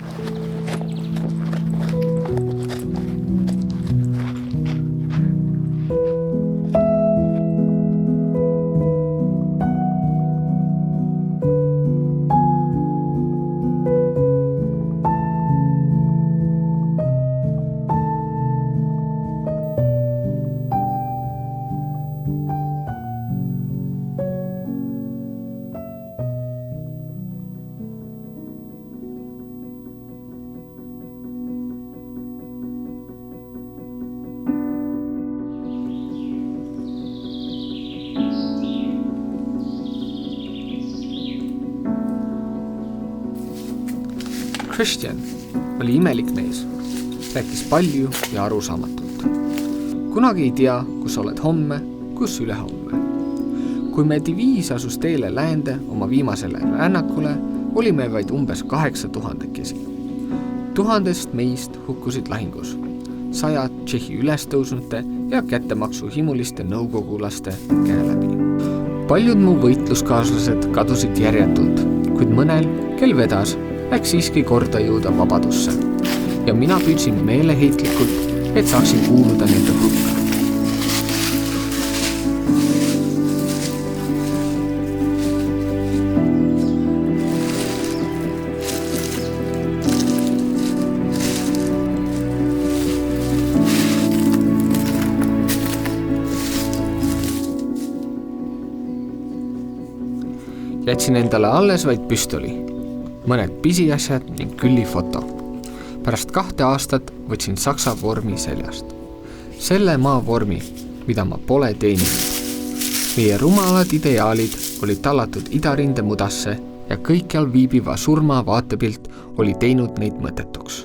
Christian oli imelik mees, rääkis palju ja arusaamatult. Kunagi ei tea, kus oled homme, kus ülehomme. Kui me diviis asus teele läände oma viimasele rännakule, olime vaid umbes 8000 kesi. 1000 meist hukkusid lahingus, 100 Tšehhi ülestõusnute ja kättemaksu himuliste nõukogulaste käe läbi. Paljud mu võitluskaaslased kadusid järjetult, kuid mõnel, kel vedas, läks siiski korda jõuda vabadusse ja mina püüdsin meeleheitlikult, et saaksin kuuluda nende hulka. Jätsin endale alles vaid püstoli, mõned pisiasjad ning külli foto. Pärast 2 aastat võtsin saksa vormi seljast. Selle maa vormi, mida ma pole teeninud. Meie rumalad ideaalid olid tallatud idarinde mudasse ja kõikjal viibiva surma vaatepilt oli teinud neid mõttetuks.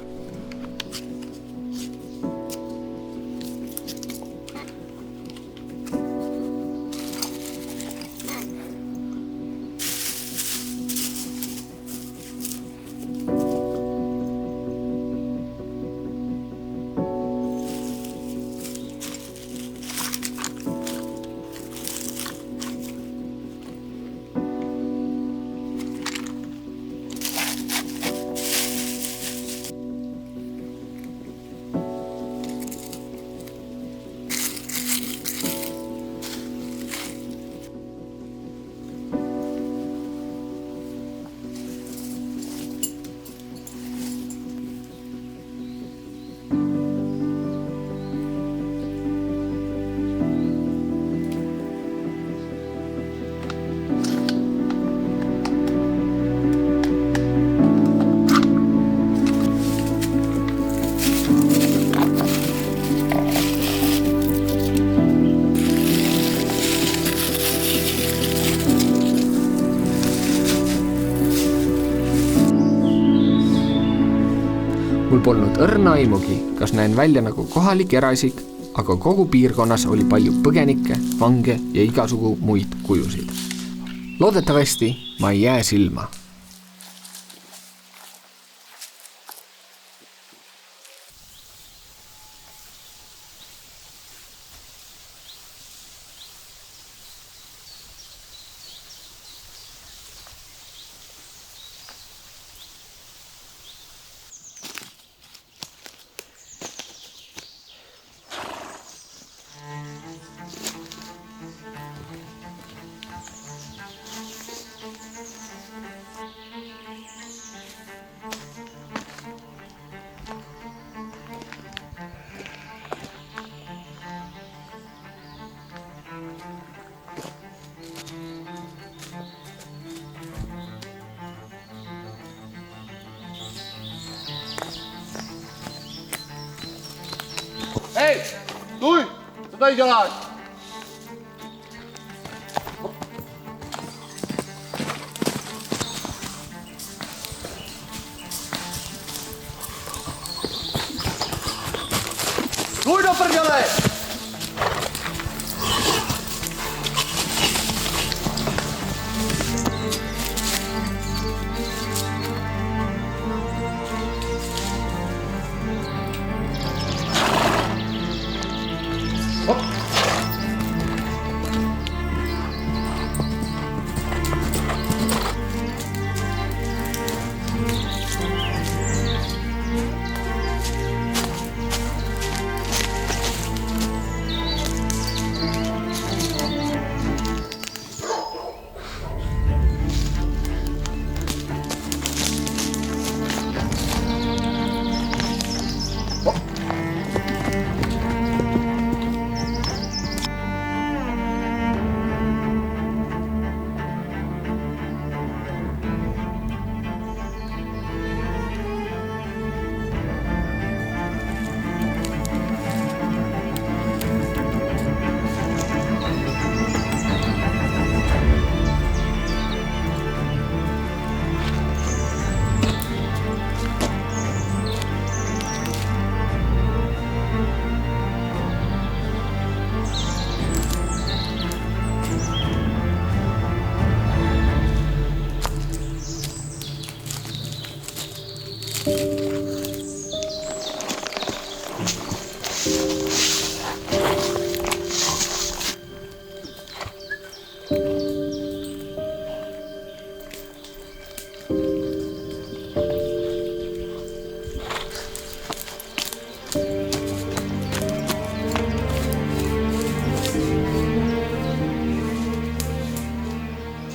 Mul polnud õrna aimugi, kas näen välja nagu kohalik eraisik, aga kogu piirkonnas oli palju põgenikke, vange ja igasugu muid kujusid. Loodetavasti ma ei jää silma. Hei, tui, seda ei saa. Stůj do prdele!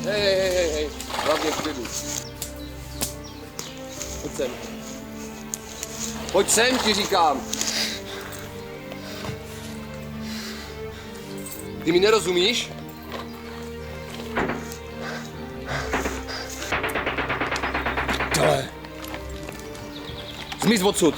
Hej, hlavně v klidu. Pojď sem. Pojď sem, ti říkám. Ty mi nerozumíš? Tohle. Zmiz odsud.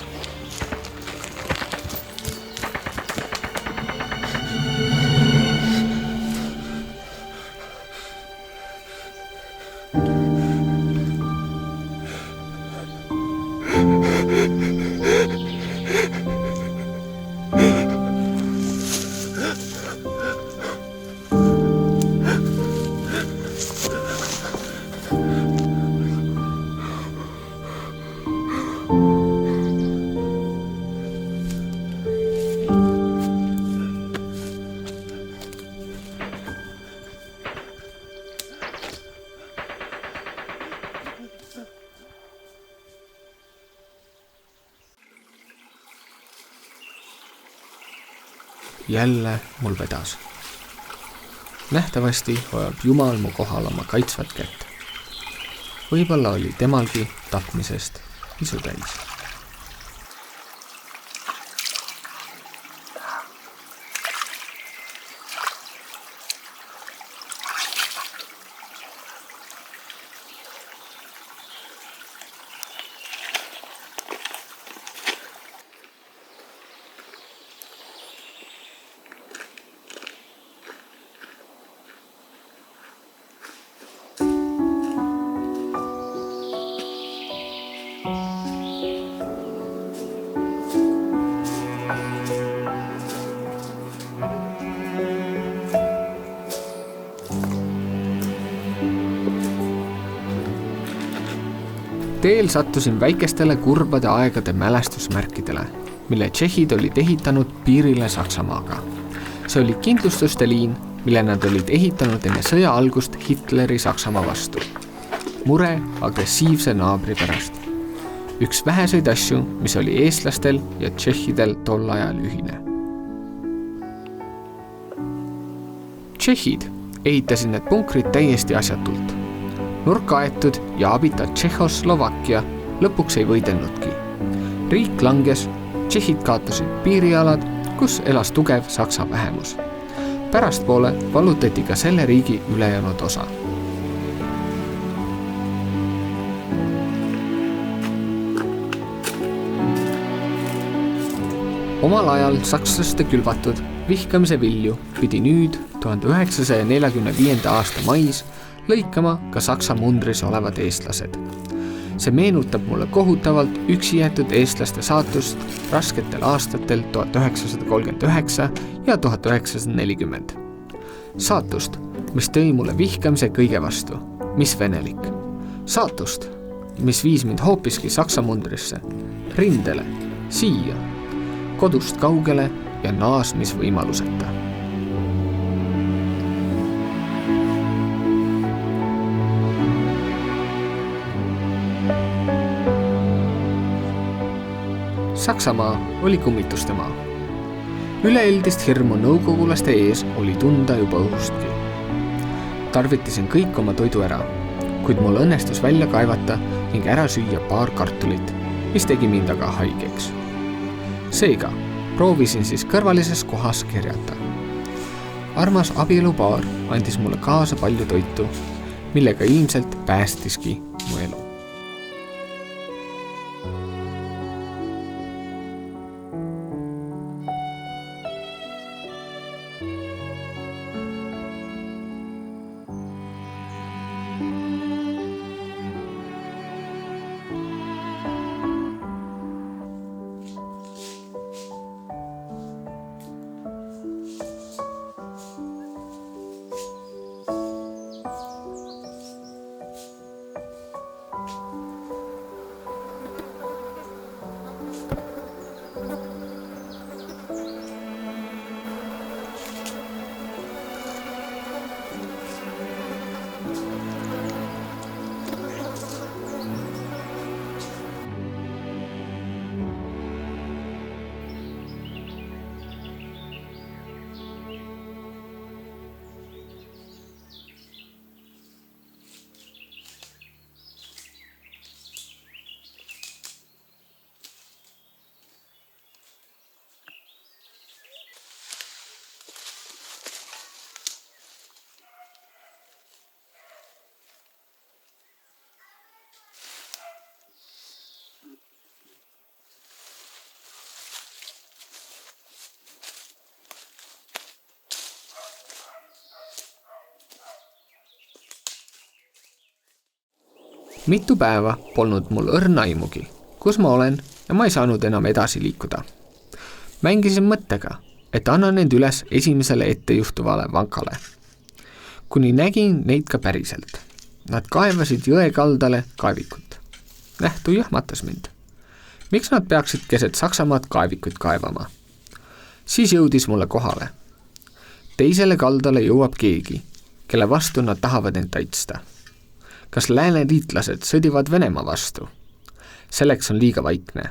Jälle mul vedas. Nähtavasti hoiab Jumal mu kohal oma kaitsvat kätt. Võib-olla oli temalgi tapmisest isu täis. Teel sattusin väikestele kurbade aegade mälestusmärkidele, mille tšehhid olid ehitanud piirile Saksamaaga. See oli kindlustuste liin, mille nad olid ehitanud enne sõja algust Hitleri Saksamaa vastu. Mure agressiivse naabri pärast. Üks väheseid asju, mis oli eestlastel ja tšehhidel tol ajal ühine. Tšehhid ehitasid need punkrid täiesti asjatult. Nurka aetud ja abita Tšehhoslovakkia lõpuks ei võidelnudki. Riik langes, tšehhid kaotasid piirialad, kus elas tugev saksa vähemus. Pärastpoole vallutati ka selle riigi ülejäänud osa. Omal ajal sakslaste külvatud vihkamise vilju pidi nüüd 1945. aasta mais lõikama ka Saksa mundris olevad eestlased. see meenutab mulle kohutavalt üksi jäetud eestlaste saatust rasketel aastatel 1939 ja 1940. Saatust, mis tõi mulle vihkamise kõige vastu, mis venelik. Saatust, mis viis mind hoopiski Saksa mundrisse, rindele, siia, kodust kaugele ja naasmisvõimaluseta. Saksamaa oli kummituste maa. Üleüldist hirmu nõukogulaste ees oli tunda juba õhustki. Tarvitasin kõik oma toidu ära, kuid mul õnnestus välja kaevata ning ära süüa paar kartulit, mis tegi mind aga haigeks. Seega proovisin siis kõrvalises kohas kerjata. Armas abielupaar andis mulle kaasa palju toitu, millega ilmselt päästiski mu elu. Mitu päeva polnud mul õrna aimugi, kus ma olen ja ma ei saanud enam edasi liikuda. Mängisin mõttega, et annan end üles esimesele ettejuhtuvale vankale. Kuni nägin neid ka päriselt. Nad kaevasid jõe kaldale kaevikut. Nähtu jahmatas mind. Miks nad peaksid keset Saksamaad kaevikut kaevama? Siis jõudis mulle kohale. Teisele kaldale jõuab keegi, kelle vastu nad tahavad end taitsta. Kas lääneliitlased sõdivad Venemaa vastu? Selleks on liiga vaikne.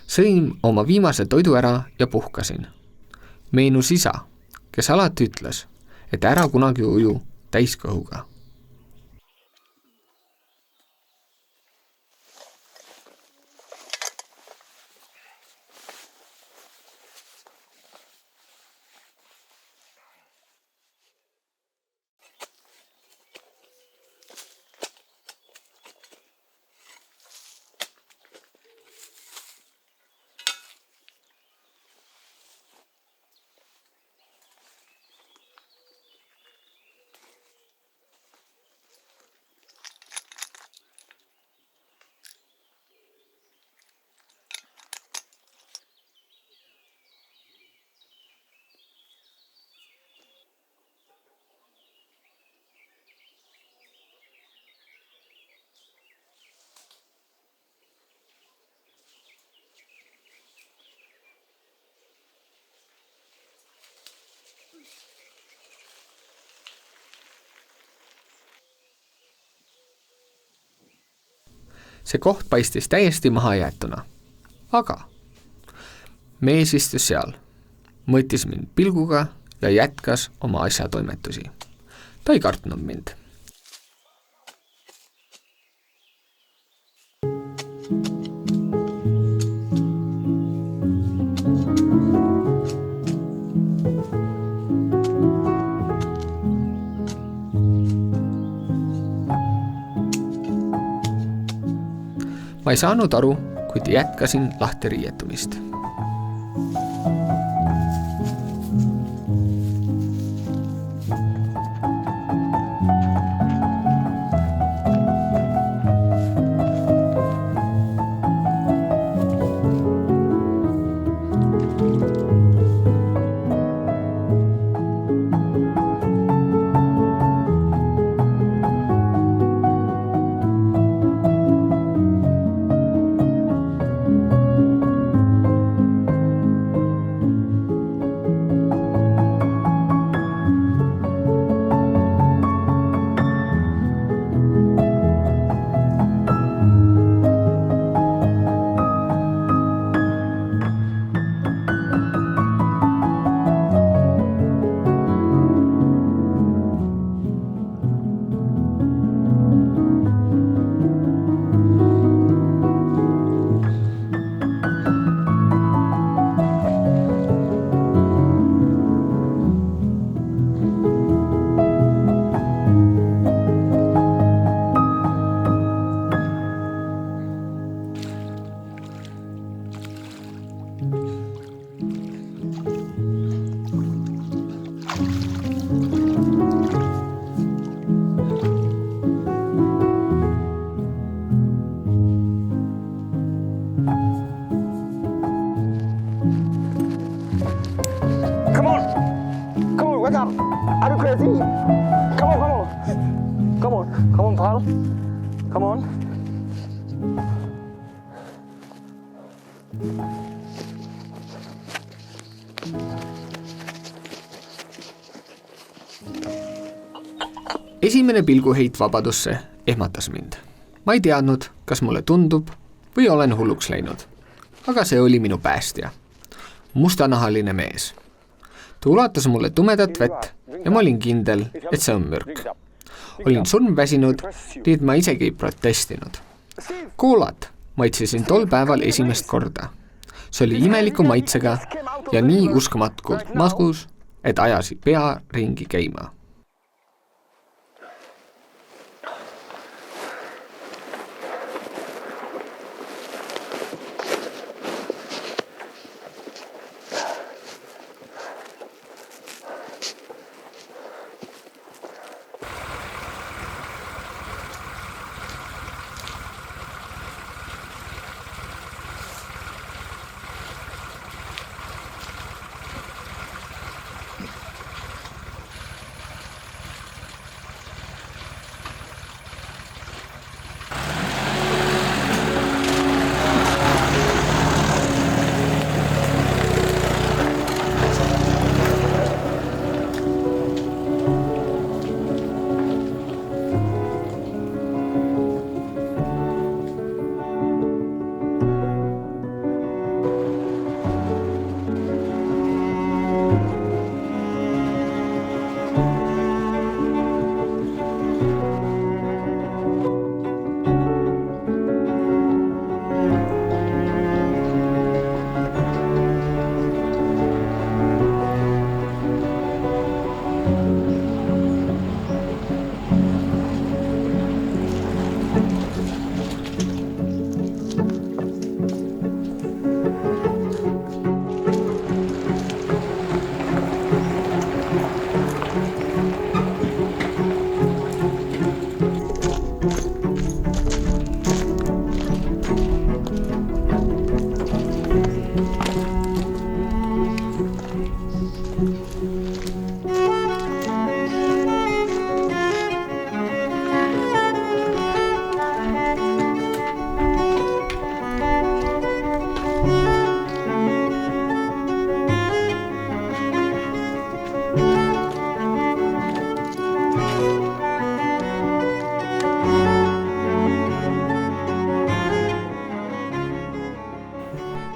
Sõin oma viimase toidu ära ja puhkasin. Meenus isa, kes alati ütles, et ära kunagi uju täiskõhuga. See koht paistis täiesti mahajäetuna. Aga mees istus seal, mõõtis mind pilguga ja jätkas oma asjatoimetusi. Ta ei kartnud mind. Ma ei saanud aru, kuid jätkasin lahti riietumist. Come on, pal. Come on. Esimene pilguheit vabadusse ehmatas mind. Ma ei teadnud, kas mulle tundub või olen hulluks läinud. Aga see oli minu päästja. Mustanahaline mees. Ta ulatas mulle tumedat vett ja ma olin kindel, et see on mürk. Olin surmväsinud, nii et ma isegi ei protestinud. Koolat maitsesin tol päeval esimest korda. See oli imeliku maitsega ja nii uskamatult magus, et ajasi pea ringi käima.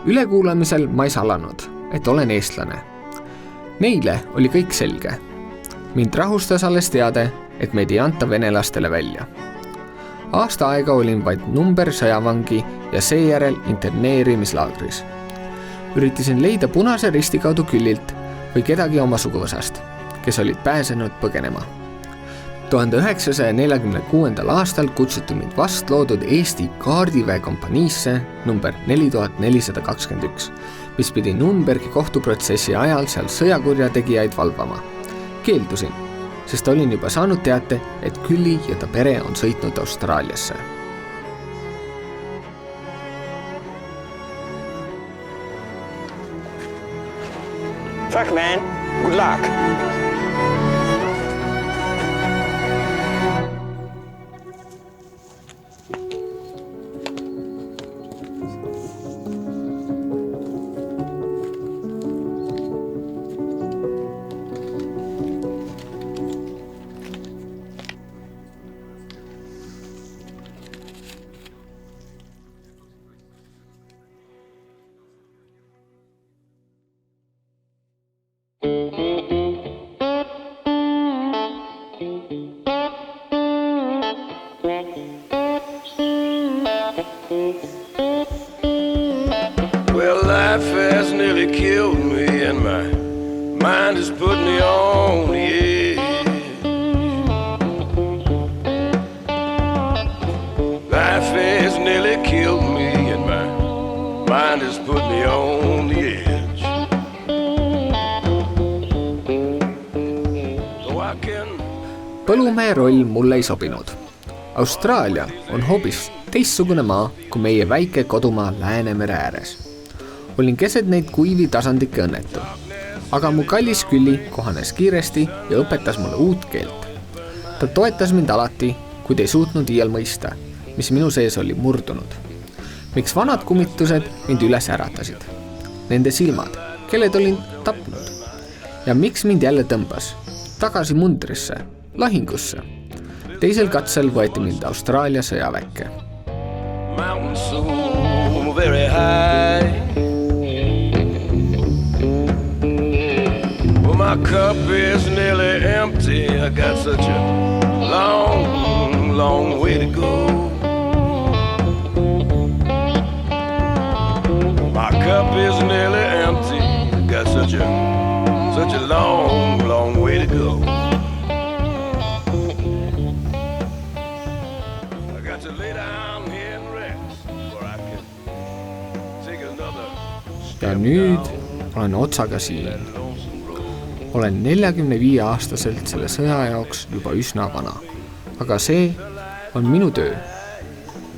Ülekuulamisel ma ei salanud, et olen eestlane. Neile oli kõik selge. Mind rahustas alles teade, et meid ei anta venelastele välja. Aasta aega olin vaid number sõjavangi ja seejärel interneerimislaagris. Üritasin leida Punase Risti kaudu küllilt või kedagi oma suguvõsast, kes olid pääsenud põgenema. 1946. aastal kutsuti mind vast loodud Eesti kaardiväe kompaniisse number 4421, mis pidi Nürnbergi kohtuprotsessi ajal seal sõjakurjategijaid valvama. Keeldusin, sest olin juba saanud teate, et Külli ja ta pere on sõitnud Austraaliasse. Fuck man, good luck. Well, life has nearly killed me and my mind has put me on the edge. Life has nearly killed me and my mind has put me on the edge. So I can... Põlumehe roll mulle ei sobinud. Austraalia on hoopis teistsugune maa kui meie väike kodumaa Läänemere ääres. Olin keset neid kuivi tasandikke õnnetu, aga mu kallis Külli kohanes kiiresti ja õpetas mulle uut keelt. Ta toetas mind alati kuid ei suutnud iial mõista, mis minu sees oli murdunud. Miks vanad kummitused mind üles äratasid? Nende silmad, kelled olin tapnud. Ja miks mind jälle tõmbas? Tagasi mundrisse, lahingusse. Teisel katsel võeti mind Austraalia sõjaväkke. Mountain so very high. Well, my cup is nearly empty. I got such a long, long way to go. My cup is nearly empty. I got such a long, long way to go. I got to lay down here and rest before I can take another. Ja nüüd olen otsaga siin. Olen 45-aastaselt selle sõja jaoks juba üsna vana. Aga see on minu töö.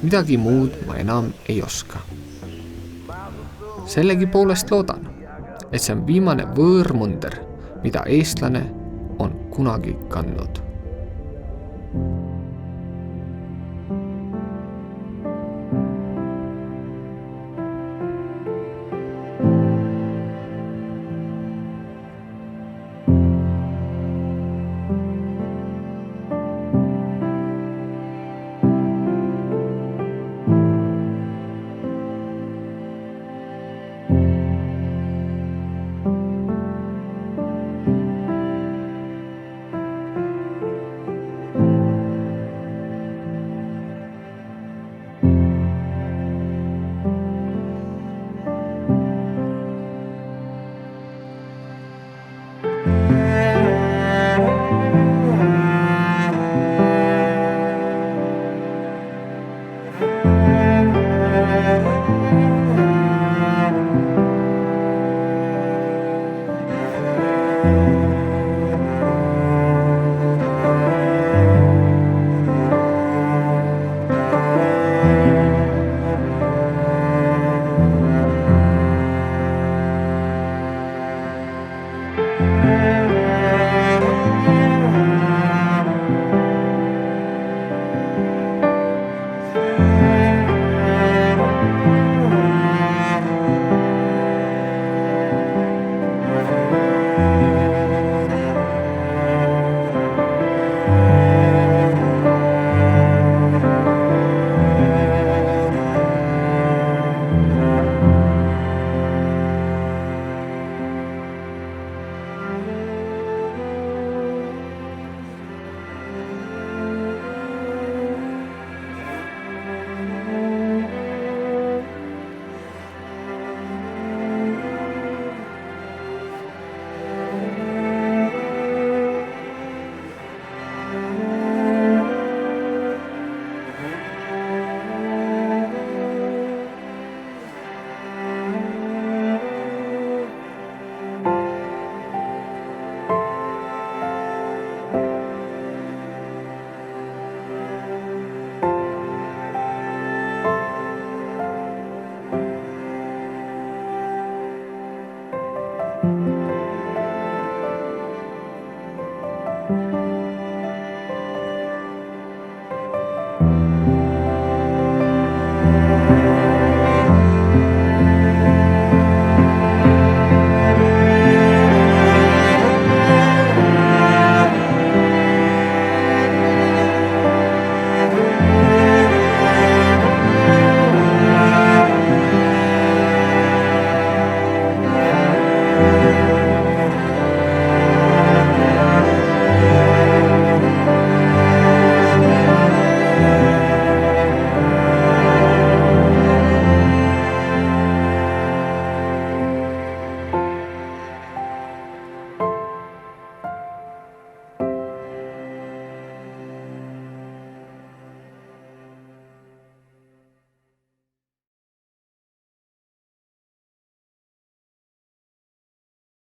Midagi muud ma enam ei oska. Sellegi poolest loodan, et see on viimane võõrmunder, mida eestlane on kunagi kandnud.